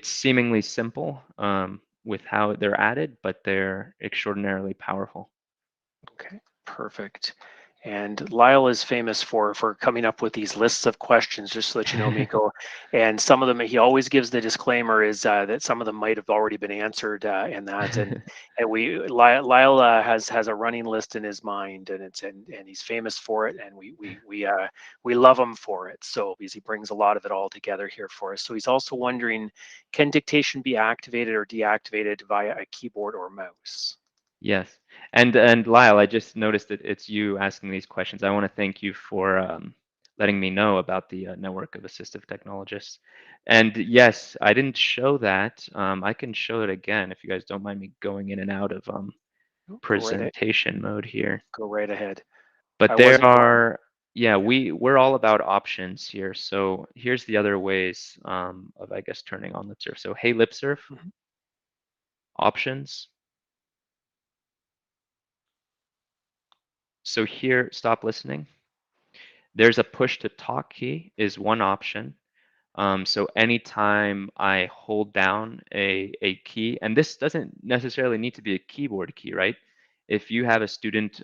seemingly simple with how they're added, but they're extraordinarily powerful. Okay, perfect. And Lyle is famous for coming up with these lists of questions, just so that you know, Miko. And some of them, he always gives the disclaimer is that some of them might have already been answered, and Lyle has a running list in his mind, and he's famous for it, and we love him for it. So because he brings a lot of it all together here for us. So he's also wondering, can dictation be activated or deactivated via a keyboard or mouse? Yes, and Lyle, I just noticed that it's you asking these questions. I want to thank you for letting me know about the network of assistive technologists. And yes, I didn't show that. I can show it again if you guys don't mind me going in and out of presentation mode here. Go right ahead. But I there wasn't going. are, yeah, we're all about options here. So here's the other ways of, I guess, turning on LipSurf. So hey, LipSurf, Mhm. options. So here, stop listening. There's a push to talk key is one option. So anytime I hold down a key, and this doesn't necessarily need to be a keyboard key, right? If you have a student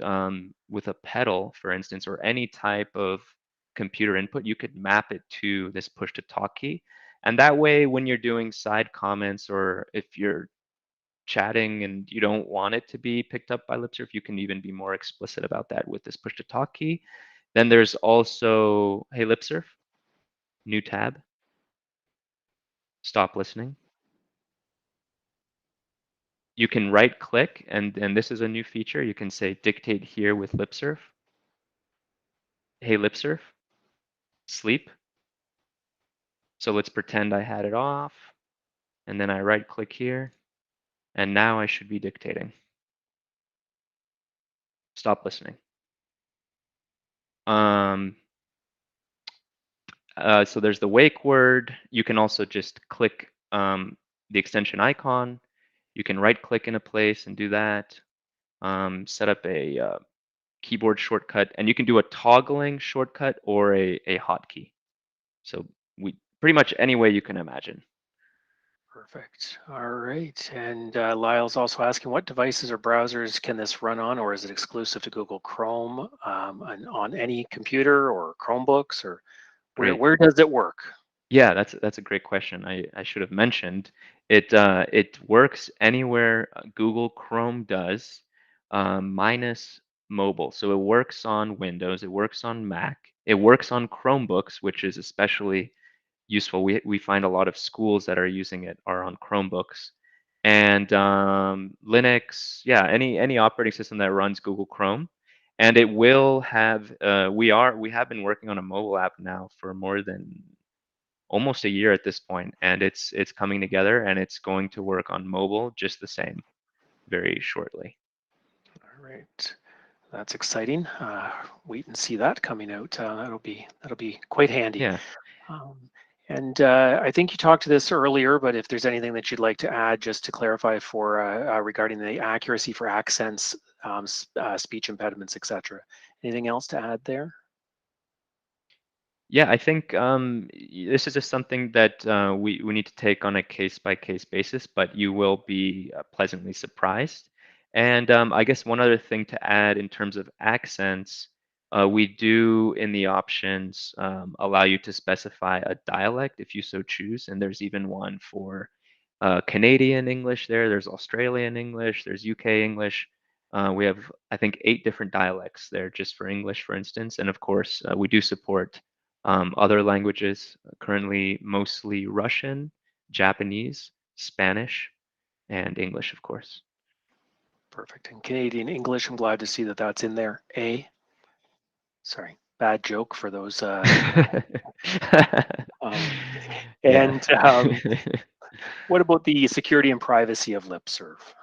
with a pedal, for instance, or any type of computer input, you could map it to this push to talk key. And that way, when you're doing side comments or if you're chatting and you don't want it to be picked up by LipSurf, you can even be more explicit about that with this push to talk key. Then there's also, hey, LipSurf, new tab, stop listening. You can right click, and this is a new feature. You can say dictate here with LipSurf. Hey, LipSurf, sleep. So let's pretend I had it off, and then I right click here, and now I should be dictating. Stop listening. So there's the wake word. You can also just click the extension icon. You can right click in a place and do that. Set up a keyboard shortcut, and you can do a toggling shortcut or a hotkey. So we pretty much any way you can imagine. Perfect. All right. And Lyle's also asking, what devices or browsers can this run on, or is it exclusive to Google Chrome on any computer or Chromebooks, or Great. where does it work? Yeah, that's a great question. I should have mentioned it. It works anywhere Google Chrome does, minus mobile. So it works on Windows, it works on Mac, it works on Chromebooks, which is especially useful. We find a lot of schools that are using it are on Chromebooks, and Linux. Yeah, any operating system that runs Google Chrome, and it will have. We have been working on a mobile app now for more than almost a year at this point, and it's coming together, and it's going to work on mobile just the same very shortly. All right. That's exciting. Wait and see that coming out. That'll be quite handy. Yeah. And I think you talked to this earlier, but if there's anything that you'd like to add, just to clarify for regarding the accuracy for accents, speech impediments, etc. Anything else to add there? Yeah, I think this is just something that we need to take on a case-by-case basis, but you will be pleasantly surprised. And I guess one other thing to add in terms of accents, we do in the options allow you to specify a dialect if you so choose, and there's even one for Canadian English there, there's Australian English, there's UK English. We have, I think, 8 different dialects there just for English, for instance. And of course, we do support other languages, currently mostly Russian, Japanese, Spanish, and English, of course. Perfect. And Canadian English, I'm glad to see that that's in there. Sorry, bad joke for those. What about the security and privacy of LipSurf?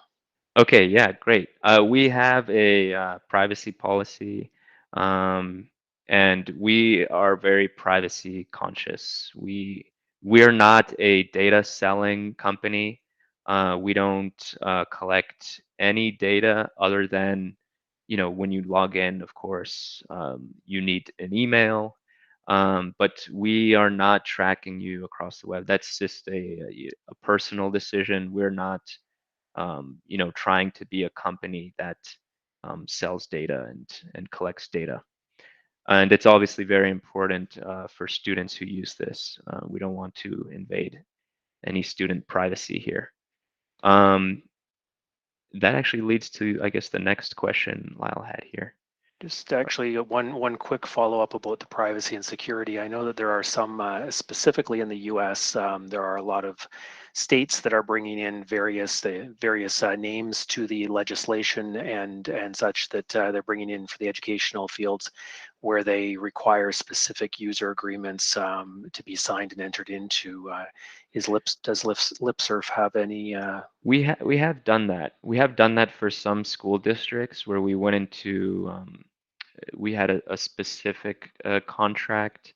Okay, yeah, great. We have a privacy policy, and we are very privacy conscious. We are not a data selling company. We don't collect any data other than, when you log in, of course, you need an email. But we are not tracking you across the web. That's just a personal decision. We're not trying to be a company that sells data and collects data. And it's obviously very important for students who use this. We don't want to invade any student privacy here. That actually leads to, I guess, the next question Lyle had here. Just actually one quick follow-up about the privacy and security. I know that there are some, specifically in the U.S., there are a lot of states that are bringing in various names to the legislation and such that they're bringing in for the educational fields. where they require specific user agreements to be signed and entered into. Does LipSurf have any? We have done that. We have done that for some school districts where we went into we had a specific contract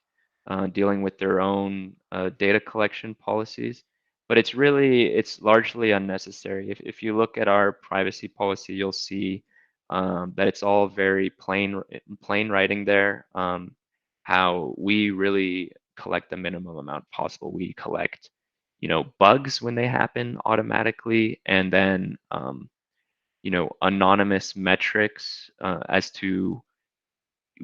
dealing with their own data collection policies, but it's largely unnecessary. If you look at our privacy policy, you'll see that it's all very plain writing there. How we really collect the minimum amount possible. We collect, bugs when they happen automatically, and then anonymous metrics as to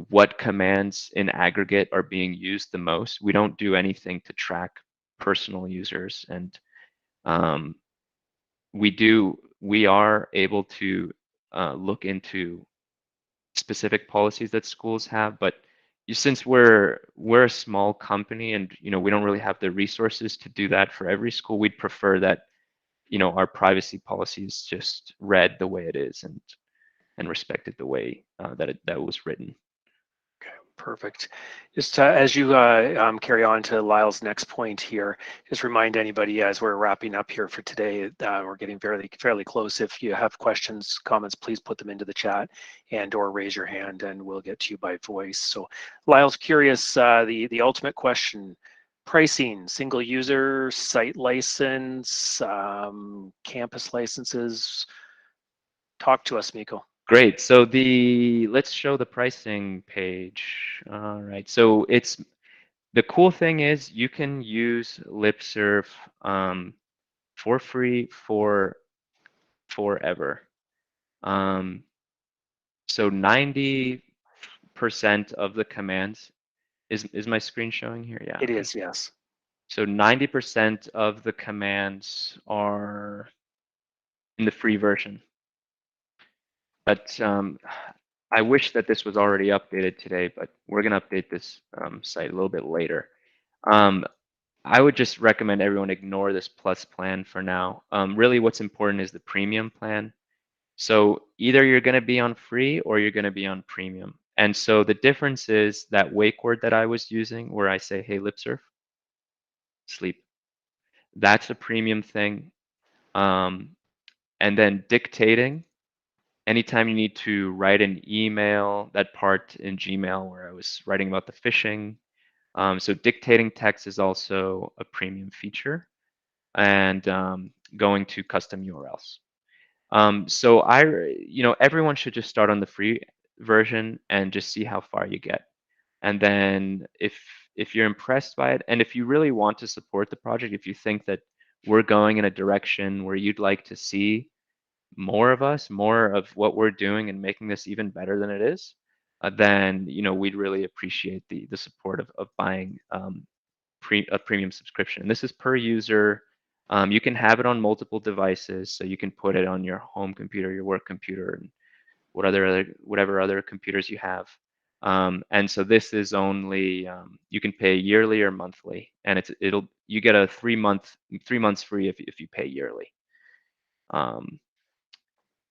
what commands in aggregate are being used the most. We don't do anything to track personal users, and um, we are able to look into specific policies that schools have, but since we're a small company and we don't really have the resources to do that for every school, we'd prefer that our privacy policy is just read the way it is and respected the way that was written. Okay, perfect. Just as you carry on to Lyle's next point here, just remind anybody as we're wrapping up here for today, we're getting fairly close. If you have questions, comments, please put them into the chat and/or raise your hand, and we'll get to you by voice. So, Lyle's curious. The ultimate question: pricing, single user, site license, campus licenses. Talk to us, Miko. Great. So let's show the pricing page. All right. So the cool thing is you can use LipSurf for free for forever. So 90% of the commands is my screen showing here? Yeah. It Okay. is, yes. So 90% of the commands are in the free version. But I wish that this was already updated today, but we're going to update this site a little bit later. I would just recommend everyone ignore this plus plan for now. Really what's important is the premium plan. So either you're going to be on free or you're going to be on premium. And so the difference is that wake word that I was using where I say, hey, LipSurf, sleep. That's a premium thing. And then dictating, anytime you need to write an email, that part in Gmail where I was writing about the phishing. So dictating text is also a premium feature, and going to custom URLs. So everyone should just start on the free version and just see how far you get. And then if you're impressed by it, and if you really want to support the project, if you think that we're going in a direction where you'd like to see more of us, more of what we're doing and making this even better than it is, then we'd really appreciate the support of buying a premium subscription. And this is per user. You can have it on multiple devices, so you can put it on your home computer, your work computer, and whatever other computers you have. And so this is only you can pay yearly or monthly, and you get a 3 months free if you pay yearly.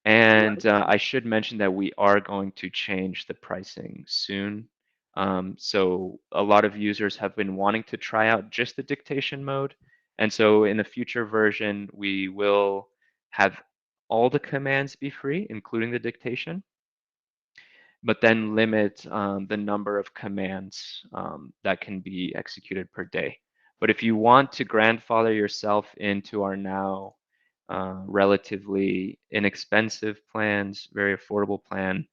And I should mention that we are going to change the pricing soon. So a lot of users have been wanting to try out just the dictation mode. And so in a future version, we will have all the commands be free, including the dictation, but then limit the number of commands that can be executed per day. But if you want to grandfather yourself into our now relatively inexpensive plans, very affordable plan,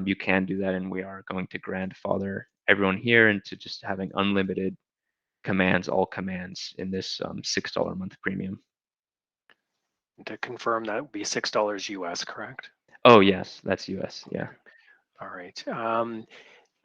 you can do that, and we are going to grandfather everyone here into just having unlimited commands, all commands in this $6 a month premium. To confirm, that would be $6 US, correct? Oh yes, that's US. Yeah. All right.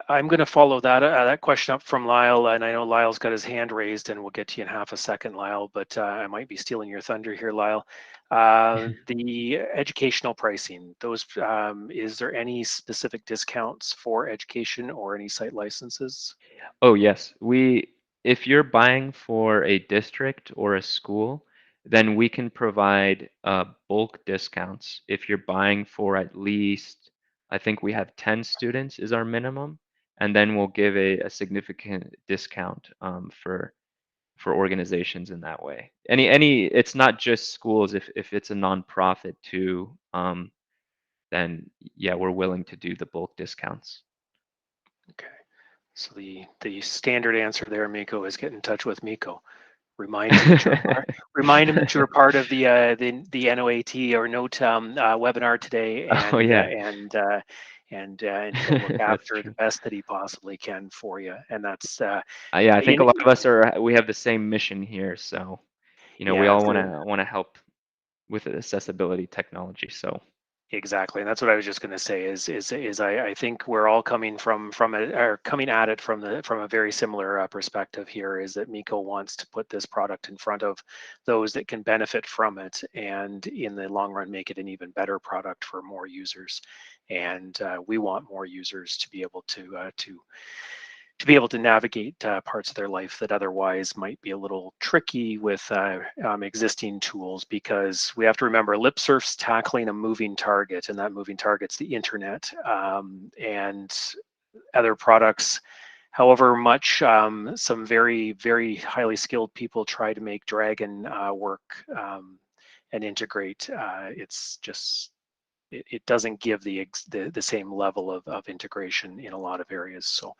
I'm going to follow that question up from Lyle, and I know Lyle's got his hand raised, and we'll get to you in half a second, Lyle. But I might be stealing your thunder here, Lyle. The educational pricing; is there any specific discounts for education or any site licenses? Oh yes, if you're buying for a district or a school, then we can provide bulk discounts. If you're buying for at least, I think we have 10 students is our minimum. and then we'll give a significant discount for organizations in that way. It's not just schools. If it's a nonprofit too, then yeah, we're willing to do the bulk discounts. Okay. So the standard answer there, Miko, is get in touch with Miko. Remind him that you're part of the N.O.A.T or N.O.A.T webinar today, and Oh yeah, and he'll look that's after the true. best that he possibly can for you. And that's Yeah, I think a you lot of us we have the same mission here, so we yeah, all want to help with accessibility technology. So exactly, and that's what I was just going to say. I think we're all coming coming at it from a very similar perspective here. Is that Miko wants to put this product in front of those that can benefit from it, and in the long run make it an even better product for more users. And we want more users to be able to navigate parts of their life that otherwise might be a little tricky with existing tools, because we have to remember LipSurf's tackling a moving target, and that moving target's the internet, and other products. However much some very, very highly skilled people try to make Dragon work and integrate, it's just it doesn't give the same level of integration in a lot of areas. So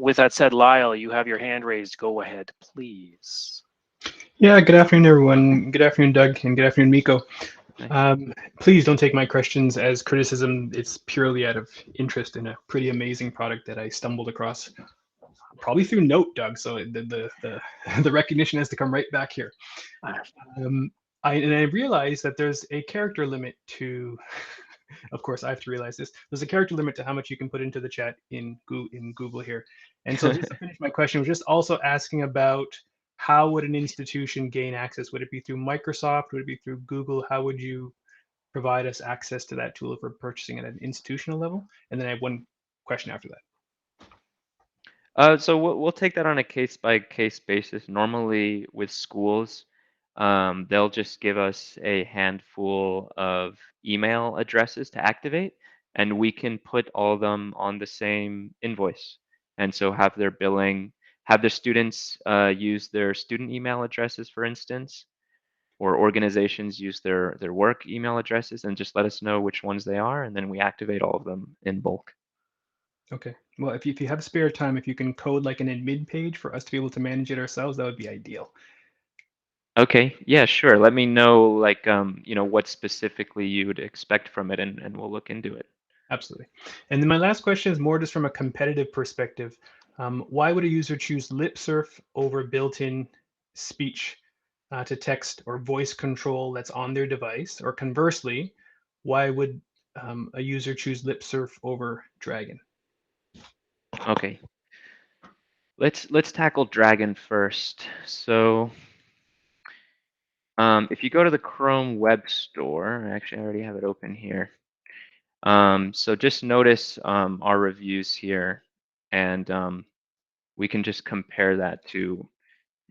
with that said, Lyle, you have your hand raised. Go ahead, please. Yeah, good afternoon, everyone. Good afternoon, Doug, and good afternoon, Miko. Please don't take my questions as criticism. It's purely out of interest in a pretty amazing product that I stumbled across, probably through N.O.A.T, Doug. So the recognition has to come right back here. I realized that there's a character limit to. Of course, I have to realize this. There's a character limit to how much you can put into the chat in Google here. And so just to finish my question, was just also asking about how would an institution gain access? Would it be through Microsoft? Would it be through Google? How would you provide us access to that tool if we're purchasing at an institutional level? And then I have one question after that. So we'll take that on a case-by-case basis. Normally with schools, they'll just give us a handful of email addresses to activate, and we can put all of them on the same invoice. And so have their billing, have the students use their student email addresses, for instance, or organizations use their work email addresses, and just let us know which ones they are, and then we activate all of them in bulk. Okay. Well, if you have spare time, if you can code like an admin page for us to be able to manage it ourselves, that would be ideal. Okay, yeah, sure. Let me know, like, what specifically you would expect from it, and we'll look into it. Absolutely. And then my last question is more just from a competitive perspective. Why would a user choose LipSurf over built-in speech to text or voice control that's on their device? Or conversely, why would a user choose LipSurf over Dragon? Okay. Let's tackle Dragon first. So if you go to the Chrome Web Store, actually I already have it open here. So just notice our reviews here, and we can just compare that to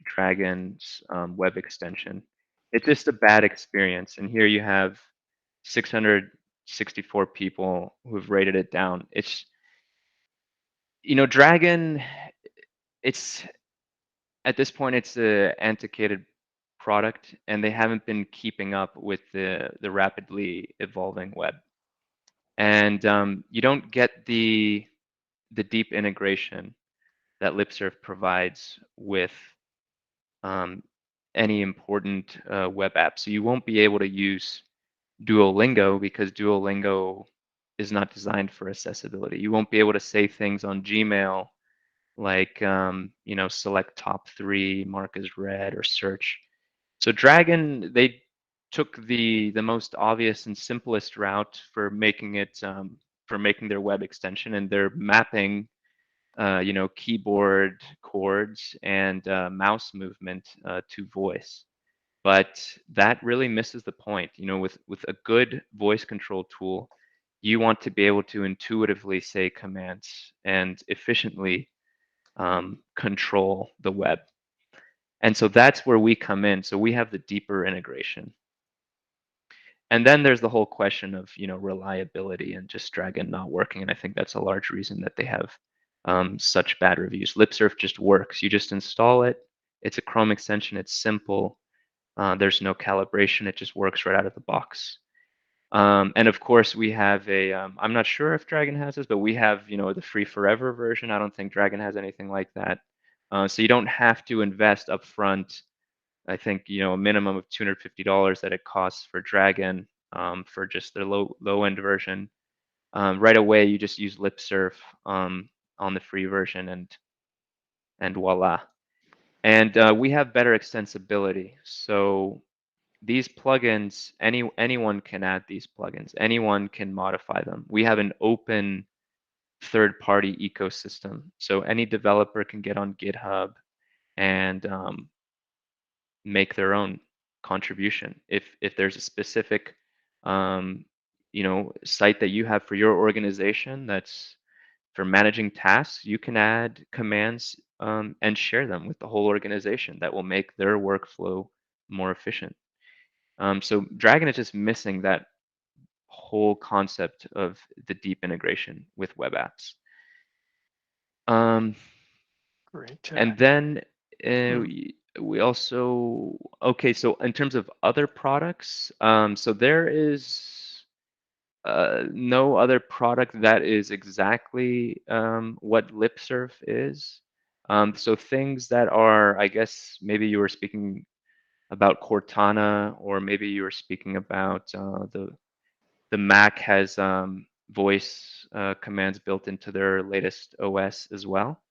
Dragon's web extension. It's just a bad experience, and here you have 664 people who've rated it down. It's Dragon. It's at this point it's an antiquated product, and they haven't been keeping up with the rapidly evolving web. And you don't get the deep integration that LipSurf provides with any important web app. So you won't be able to use Duolingo because Duolingo is not designed for accessibility. You won't be able to say things on Gmail like, select top 3, mark as read, or search. So Dragon, they took the most obvious and simplest route for making it for making their web extension, and they're mapping keyboard chords and mouse movement to voice. But that really misses the point. With a good voice control tool, you want to be able to intuitively say commands and efficiently control the web. And so that's where we come in. So we have the deeper integration. And then there's the whole question of reliability and just Dragon not working. And I think that's a large reason that they have such bad reviews. LipSurf just works. You just install it. It's a Chrome extension. It's simple. There's no calibration. It just works right out of the box. And of course, we have a, I'm not sure if Dragon has this, but we have, the free forever version. I don't think Dragon has anything like that. So you don't have to invest upfront. I think, a minimum of $250 that it costs for Dragon for just the low end version. Right away, you just use LipSurf on the free version, and voila. And we have better extensibility. So these plugins, anyone can add these plugins. Anyone can modify them. We have an open third-party ecosystem, so any developer can get on GitHub and make their own contribution. If there's a specific site that you have for your organization that's for managing tasks, you can add commands and share them with the whole organization that will make their workflow more efficient. So Dragon is just missing that whole concept of the deep integration with web apps. Great. And then we also, okay, so in terms of other products, so there is no other product that is exactly what LipSurf is. So things that are, I guess, maybe you were speaking about Cortana, or maybe you were speaking about the Mac has voice commands built into their latest OS as well.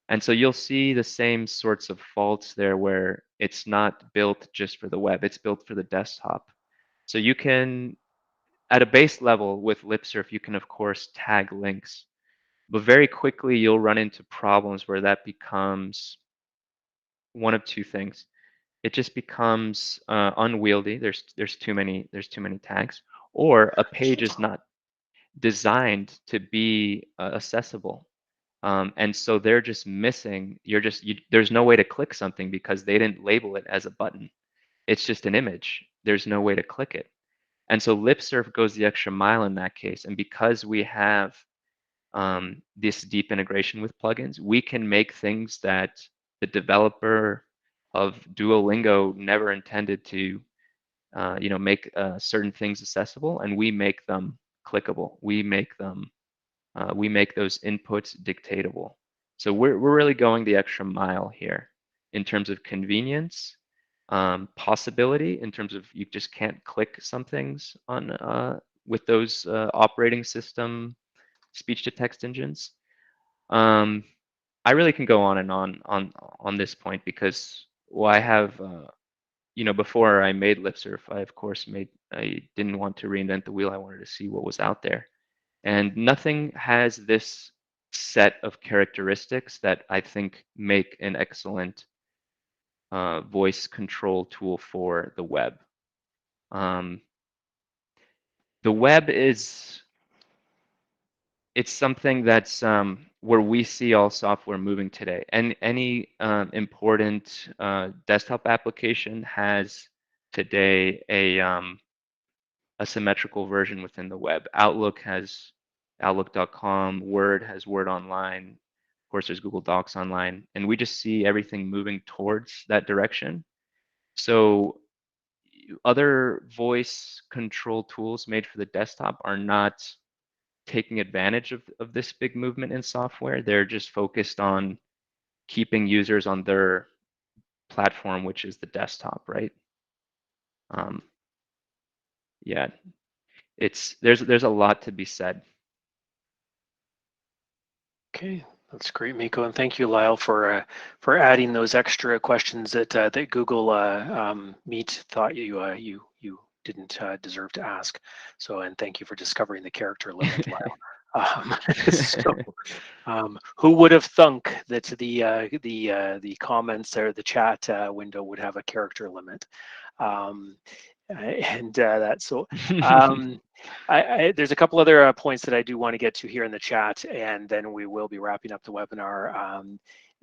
And so you'll see the same sorts of faults there where it's not built just for the web, it's built for the desktop. So you can, at a base level with LipSurf, you can of course tag links, but very quickly you'll run into problems where that becomes one of two things. It just becomes unwieldy. There's too many tags, or a page is not designed to be accessible. And so they're just missing. There's no way to click something because they didn't label it as a button. It's just an image. There's no way to click it. And so LipSurf goes the extra mile in that case. And because we have this deep integration with plugins, we can make things that the developer of Duolingo never intended to, make certain things accessible, and we make them clickable. We make those inputs dictatable. So we're really going the extra mile here in terms of convenience, possibility, in terms of you just can't click some things on with those operating system speech to text engines. I really can go on and on this point because I have, before I made LipSurf, I didn't want to reinvent the wheel. I wanted to see what was out there. And nothing has this set of characteristics that I think make an excellent voice control tool for the web. The web it's something that's where we see all software moving today. And any important desktop application has today a symmetrical version within the web. Outlook has Outlook.com, Word has Word Online, of course there's Google Docs Online, and we just see everything moving towards that direction. So other voice control tools made for the desktop are not taking advantage of this big movement in software. They're just focused on keeping users on their platform, which is the desktop, right? Yeah, there's a lot to be said. Okay, that's great, Miko, and thank you, Lyle, for adding those extra questions that that Google Meet thought you didn't deserve to ask. So, and thank you for discovering the character limit, Lyle. Who would have thunk that the comments or the chat window would have a character limit? There's a couple other points that I do want to get to here in the chat, and then we will be wrapping up the webinar.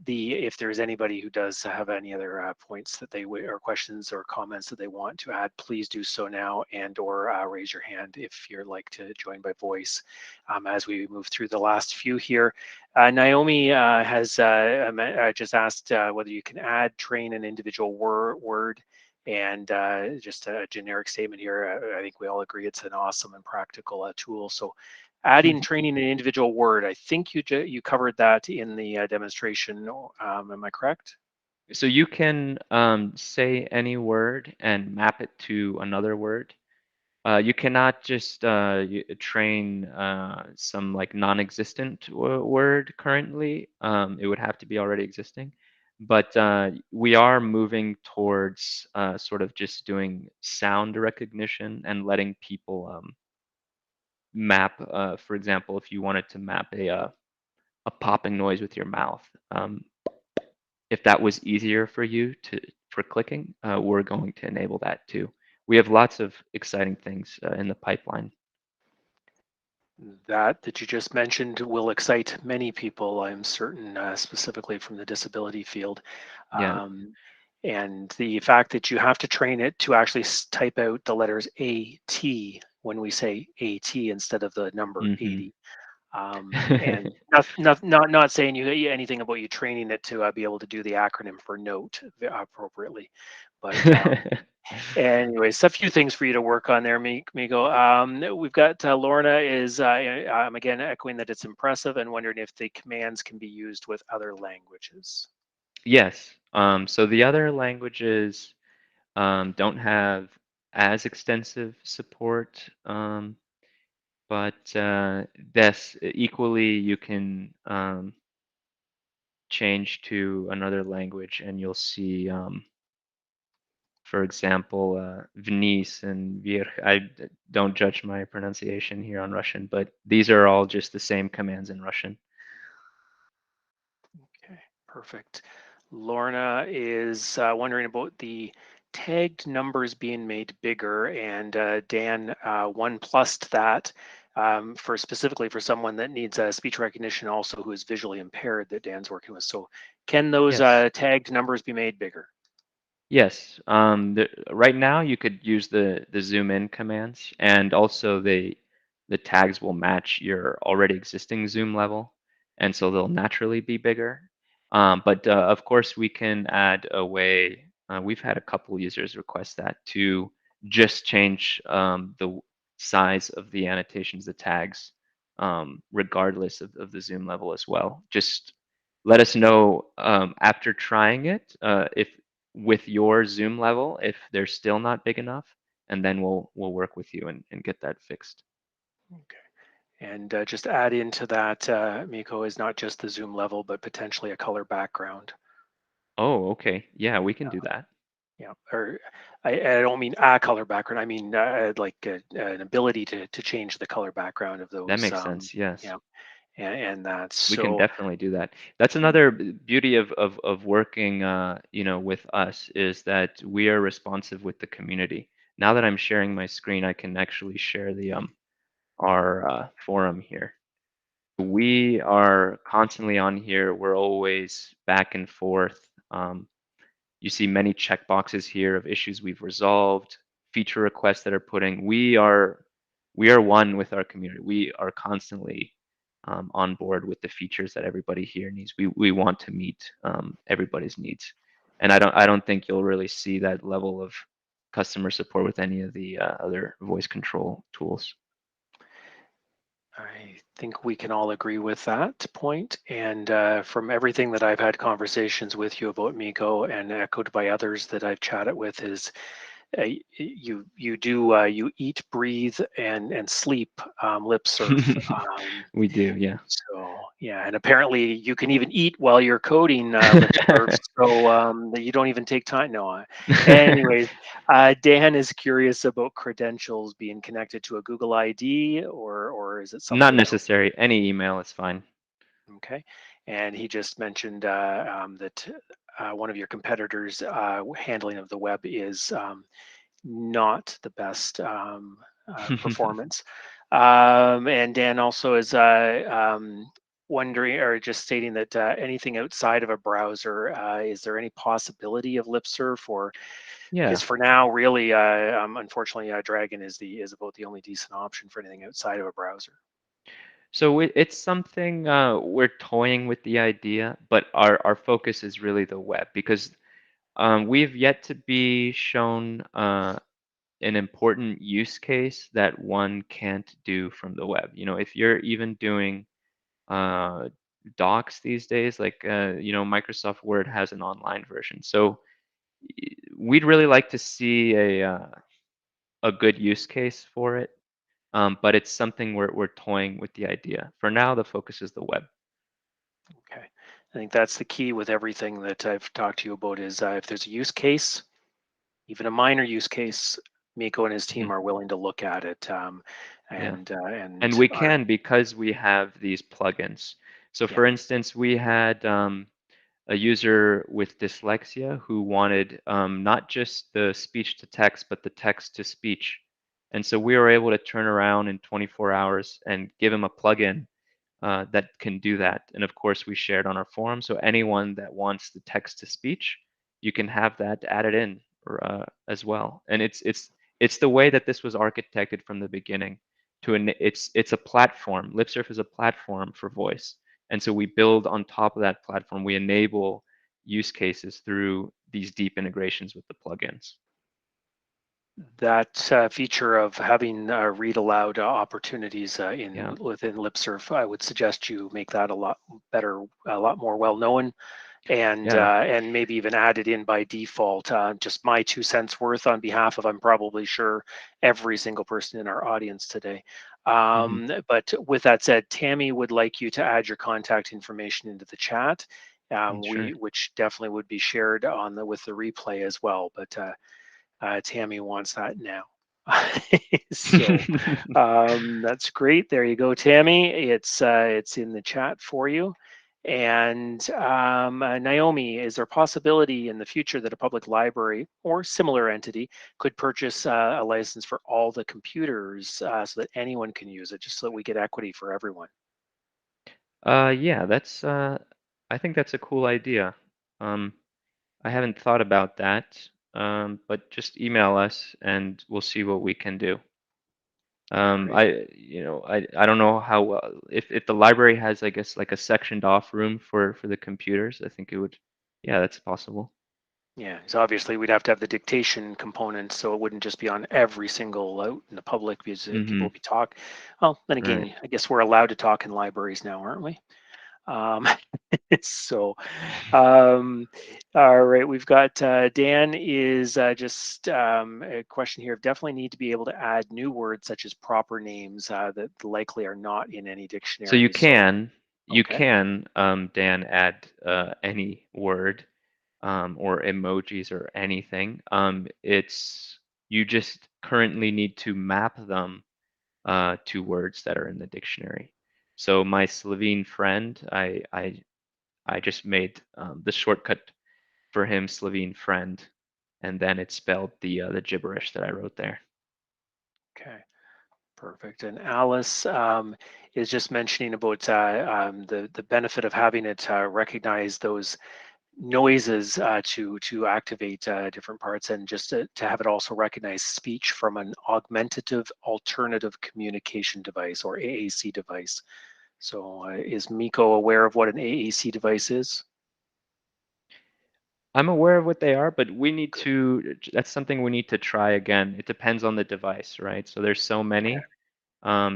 if there's anybody who does have any other points that they or questions or comments that they want to add, please do so now, and or raise your hand if you'd like to join by voice as we move through the last few here. Naomi has just asked whether you can train an individual word, and just a generic statement here. I think we all agree it's an awesome and practical tool. So adding training an individual word, I think you covered that in the demonstration. Am I correct? So you can say any word and map it to another word. You cannot just train some like non-existent word currently. It would have to be already existing. But we are moving towards sort of just doing sound recognition and letting people map. For example, if you wanted to map a popping noise with your mouth, if that was easier for you for clicking, we're going to enable that too. We have lots of exciting things in the pipeline. That you just mentioned will excite many people, I'm certain, specifically from the disability field. Yeah. And the fact that you have to train it to actually type out the letters AT when we say AT instead of the number 80. And not saying anything about you training it to be able to do the acronym for NOAT appropriately, but anyways, a few things for you to work on there, Miko. We've got Lorna is I'm again echoing that it's impressive and wondering if the commands can be used with other languages. Yes. So the other languages don't have as extensive support, but this equally you can change to another language and you'll see, for example, Venice and Vir. Don't judge my pronunciation here on Russian, but these are all just the same commands in Russian. Okay, perfect. Lorna is wondering about the tagged numbers being made bigger, and Dan one plussed that for specifically for someone that needs speech recognition, also who is visually impaired, that Dan's working with. So can those Yes. tagged numbers be made bigger? Yes. Right now you could use the zoom in commands, and also the tags will match your already existing zoom level, and so they'll naturally be bigger. But of course, we can add a way. We've had a couple users request that to just change the size of the annotations, the tags, regardless of the zoom level as well. Just let us know after trying it if with your zoom level if they're still not big enough, and then we'll work with you and get that fixed. Okay. And just add into that, Miko, is not just the zoom level, but potentially a color background. Oh, okay. Yeah, we can do that. Yeah, or I don't mean a color background. I mean like an ability to change the color background of That those. makes sense. Yes. Yeah, and that's We can so. definitely do that. That's another beauty of working with us is that we are responsive with the community. Now that I'm sharing my screen, I can actually share the our forum here. We are constantly on here. We're always back and forth. You see many checkboxes here of issues we've resolved, feature requests that are putting. We are one with our community. We are constantly on board with the features that everybody here needs. We want to meet everybody's needs, and I don't think you'll really see that level of customer support with any of the other voice control tools. I think we can all agree with that point. And from everything that I've had conversations with you about, Miko, and echoed by others that I've chatted with, is you eat, breathe, and sleep LipSurf. We do, yeah. So yeah, and apparently you can even eat while you're coding LipSurf, so that you don't even take time. No, anyways, Dan is curious about credentials being connected to a Google ID, or is it Not something else? necessary. Any email is fine. Okay, and he just mentioned that one of your competitors' handling of the web is not the best performance. And Dan also is wondering, or just stating that anything outside of a browser, is there any possibility of LipSurf, or Yeah. because for now, really, unfortunately, Dragon is about the only decent option for anything outside of a browser. So it's something we're toying with the idea, but our focus is really the web, because we've yet to be shown an important use case that one can't do from the web. You know, if you're even doing docs these days, like Microsoft Word has an online version. So we'd really like to see a good use case for it, but it's something we're toying with the idea. For now, the focus is the web. Okay, I think that's the key with everything that I've talked to you about is if there's a use case, even a minor use case, Miko and his team Mhm. are willing to look at it. Yeah. And And we are, can, because we have these plugins. So yeah, for instance, we had a user with dyslexia who wanted not just the speech to text, but the text to speech. And so we were able to turn around in 24 hours and give him a plugin that can do that. And of course, we shared on our forum. So anyone that wants the text to speech, you can have that added in as well. And it's the way that this was architected from the beginning. It's a platform. LipSurf is a platform for voice, and so we build on top of that platform. We enable use cases through these deep integrations with the plugins. that feature of having read aloud opportunities Yeah. within LipSurf, I would suggest you make that a lot better, a lot more well known, Yeah. and maybe even added in by default. Just my 2 cents worth on behalf of, I'm probably sure, every single person in our audience today. Hmm. But with that said, Tammy would like you to add your contact information into the chat, Sure. which definitely would be shared with the replay as well. But Tammy wants that now. So that's great. There you go, Tammy. It's in the chat for you. And Naomi, is there a possibility in the future that a public library or similar entity could purchase a license for all the computers so that anyone can use it, just so that we get equity for everyone? Yeah, that's I think that's a cool idea. Um, I haven't thought about that, but just email us and we'll see what we can do. Great. I don't know how if the library has, I guess, like a sectioned off room for the computers. I think it would. Yeah, that's possible. Yeah, so obviously we'd have to have the dictation component, so it wouldn't just be on every single out in the public because people Mm-hmm. will be talk. Well, then Right. again, I guess we're allowed to talk in libraries now, aren't we? Um, so, um, all right, we've got Dan is just a question here. Definitely need to be able to add new words such as proper names that likely are not in any So you dictionaries. So, can you okay, can Dan, add any word or emojis or anything. It's you just currently need to map them to words that are in the dictionary. So my Slovene friend, I just made the shortcut for him, Slovene friend, and then it spelled the gibberish that I wrote there. okay. Perfect. And Alice is just mentioning about the benefit of having it recognize those noises to activate different parts, and just to have it also recognize speech from an augmentative alternative communication device, or AAC device. So is Miko aware of what an AAC device is? I'm aware of what they are, but we need Good. to. That's something we need to try again. It depends on the device, right? So there's so Okay. many.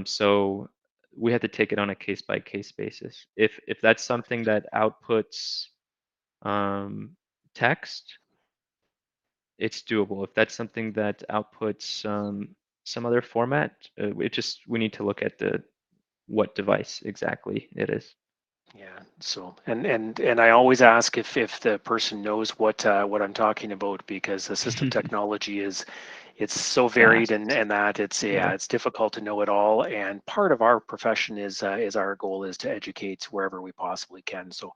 So we have to take it on a case by case basis. If that's something Perfect. that outputs text, it's doable. If that's something that outputs some other format, we need to look at the what device exactly it is. Yeah. So and I always ask if the person knows what I'm talking about, because assistive technology it's so varied and that it's difficult to know it all. And part of our profession is our goal is to educate wherever we possibly can. So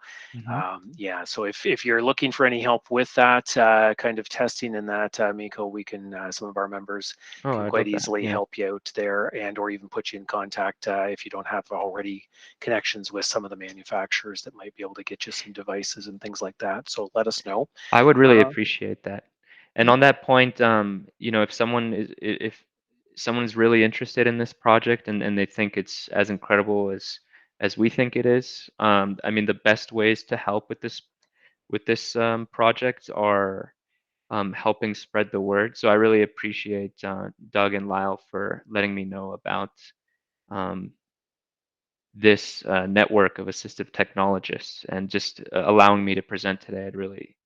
yeah, so if you're looking for any help with that kind of testing and that, Miko, we can some of our members can I'd quite love that. easily Yeah. help you out there, and or even put you in contact if you don't have already connections with some of the manufacturers that might be able to get you some devices and things like that. So let us know. I would really appreciate that. And Yeah. on that point, you know, if someone is if someone's really interested in this project and they think it's as incredible as we think it is, I mean, the best ways to help with this project are helping spread the word. So I really appreciate Doug and Lyle for letting me know about um, this network of assistive technologists and just allowing me to present today. I'd really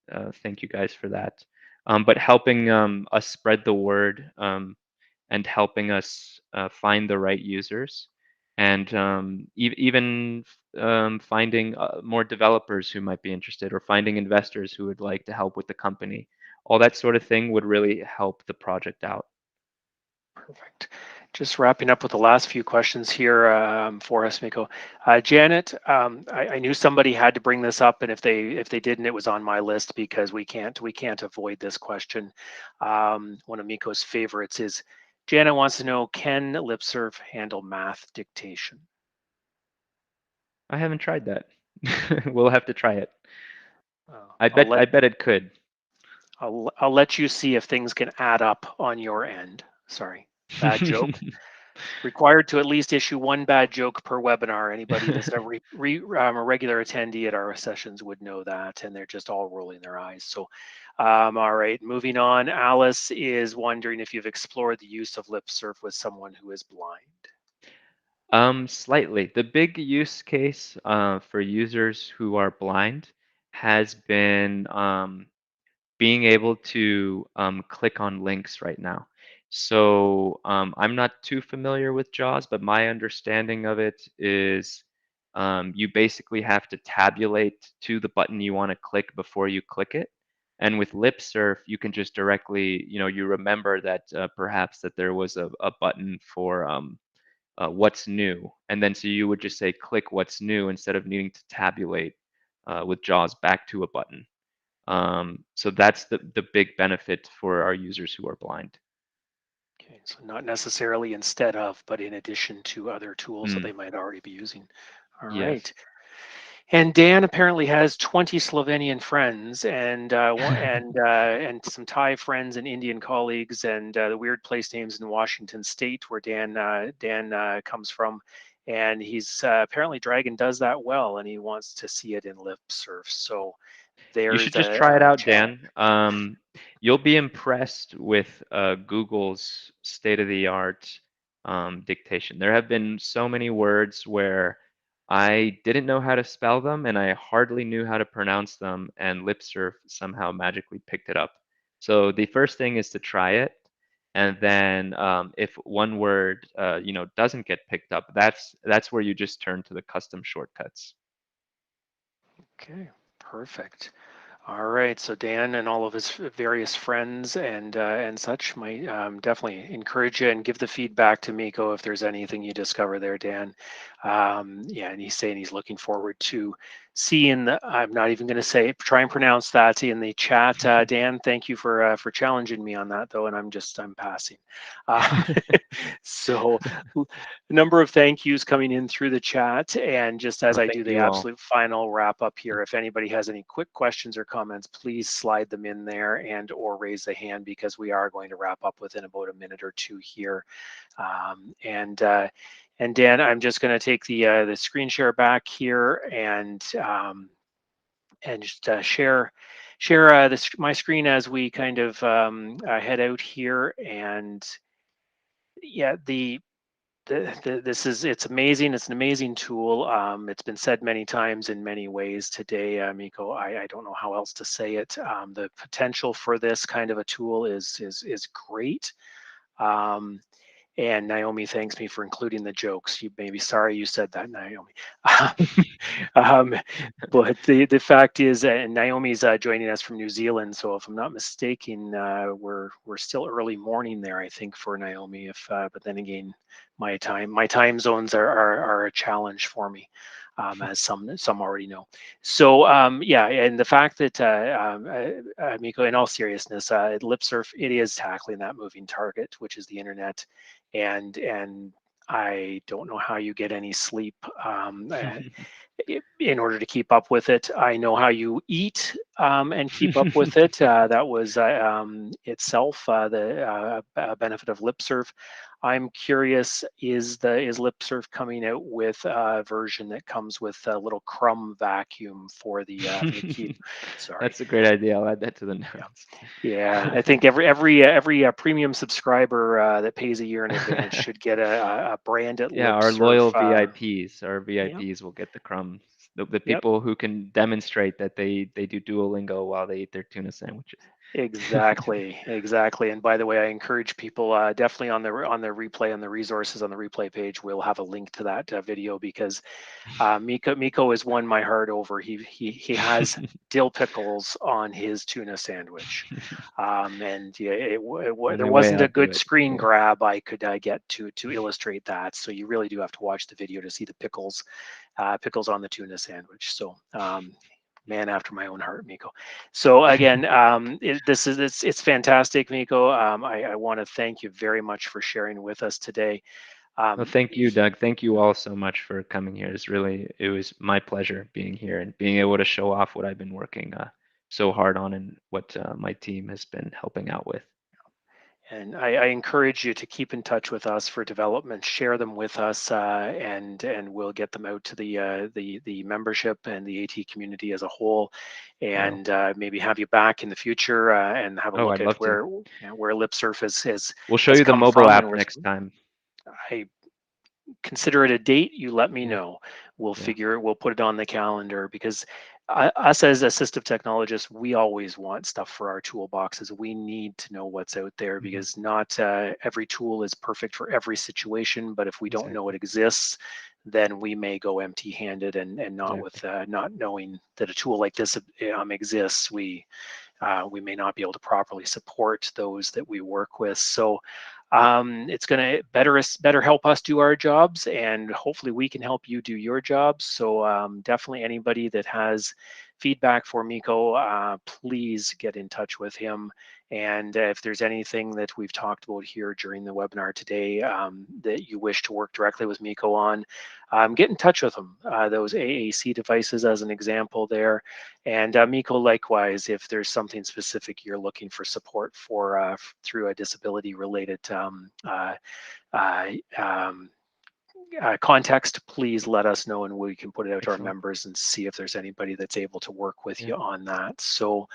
thank you guys for that. But helping us spread the word and helping us find the right users and even finding more developers who might be interested or finding investors who would like to help with the company. All that sort of thing would really help the project out. Perfect. Just wrapping up with the last few questions here for us, Miko. Janet, I knew somebody had to bring this up, and if they didn't, it was on my list because we can't avoid this question. One of Miko's favorites is Janet wants to know, can LipSurf handle math dictation? I haven't tried that. We'll have to try it. I I'll bet it could. I'll let you see if things can add up on your end. Sorry, bad joke. Required to at least issue one bad joke per webinar. Anybody that's a regular attendee at our sessions would know that, and they're just all rolling their eyes. So, all right, moving on. Alice is wondering if you've explored the use of LipSurf with someone who is blind. Slightly. The big use case for users who are blind has been being able to click on links right now. So I'm not too familiar with JAWS, but my understanding of it is you basically have to tabulate to the button you want to click before you click it. And with LipSurf, you can just directly, you know, you remember that perhaps that there was a button for what's new. And then so you would just say click what's new instead of needing to tabulate with JAWS back to a button. So that's the big benefit for our users who are blind. Okay, so not necessarily instead of, but in addition to other tools that Mm, they might already be using. All right. yes. And Dan apparently has 20 Slovenian friends and some Thai friends and Indian colleagues and the weird place names in Washington State where Dan comes from. And he's apparently Dragon does that well, and he wants to see it in LipSurf. So You there's should just try it out, challenge. Dan. You'll be impressed with Google's state-of-the-art dictation. There have been so many words where I didn't know how to spell them and I hardly knew how to pronounce them, and LipSurf somehow magically picked it up. So the first thing is to try it, and then if one word you know doesn't get picked up, that's where you just turn to the custom shortcuts. Okay, perfect. All right, so Dan and all of his various friends and such might definitely encourage you and give the feedback to Miko if there's anything you discover there, Dan. Yeah, and he's saying he's looking forward to seeing the. I'm not even going to say try and pronounce that in the chat, Dan. Thank you for challenging me on that though, and I'm passing. So a number of thank yous coming in through the chat, and just as Well, I thank do the you all. absolute final wrap up here, if anybody has any quick questions or comments, please slide them in there and or raise a hand because we are going to wrap up within about a minute or two here. And Dan, I'm just going to take the screen share back here and just share my screen as we kind of head out here. And yeah, it's amazing. It's an amazing tool. It's been said many times in many ways today, Miko. I don't know how else to say it. The potential for this kind of a tool is great. Um, And Naomi thanks me for including the jokes. You may be sorry you said that, Naomi. But the fact is, Naomi's joining us from New Zealand. So if I'm not mistaken, we're still early morning there, I think, for Naomi. But then again, my time zones are a challenge for me. As some already know. So yeah, and the fact that Miko, in all seriousness, LipSurf, it is tackling that moving target, which is the internet, and I don't know how you get any sleep in order to keep up with it. I know how you eat and keep up with it. That was itself the benefit of LipSurf. I'm curious, is LipSurf coming out with a version that comes with a little crumb vacuum for the key? Sorry. That's a great idea. I'll add that to the notes. Yeah, I think every premium subscriber that pays a year in advance should get a branded Yeah, our LipSurf, loyal VIPs. Our VIPs will get the crumbs. The people who can demonstrate that they do Duolingo while they eat their tuna sandwiches. Exactly. And by the way, I encourage people definitely on the replay, on the resources on the replay page, we'll have a link to that video, because Miko has won my heart over. He has dill pickles on his tuna sandwich, and yeah, there wasn't a good screen grab I could get to illustrate that. So you really do have to watch the video to see the pickles on the tuna sandwich. So man after my own heart, Miko. So again, it's fantastic, Miko. I want to thank you very much for sharing with us today. Well, thank you, Doug. Thank you all so much for coming here. It was my pleasure being here and being able to show off what I've been working so hard on and what my team has been helping out with. And I encourage you to keep in touch with us for development. Share them with us, and we'll get them out to the membership and the AT community as a whole, and maybe have you back in the future and have a look at where LipSurf is. We'll show you the mobile app next time. I consider it a date. You let me know. We'll put it on the calendar, because us as assistive technologists, we always want stuff for our toolboxes. We need to know what's out there, because not every tool is perfect for every situation. But if we don't know it exists, then we may go empty-handed and not with not knowing that a tool like this exists. We may not be able to properly support those that we work with. So it's going to better help us do our jobs, and hopefully we can help you do your jobs. So definitely anybody that has feedback for Miko, please get in touch with him. And if there's anything that we've talked about here during the webinar today that you wish to work directly with Miko on, get in touch with him. Those AAC devices as an example there. And Miko, likewise, if there's something specific you're looking for support for through a disability related context, please let us know, and we can put it out to our members and see if there's anybody that's able to work with you on that. So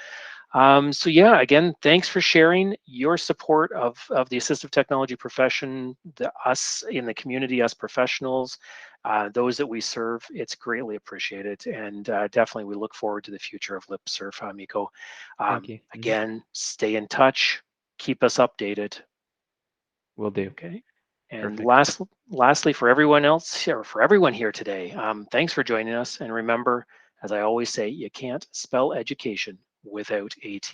yeah, again, thanks for sharing your support of the assistive technology profession, us in the community, us professionals, those that we serve. It's greatly appreciated, and definitely we look forward to the future of LipSurf, Miko. Thank you. Again, stay in touch, keep us updated. Will do. Okay. And lastly, for everyone else, or for everyone here today, thanks for joining us. And remember, as I always say, you can't spell education without AT.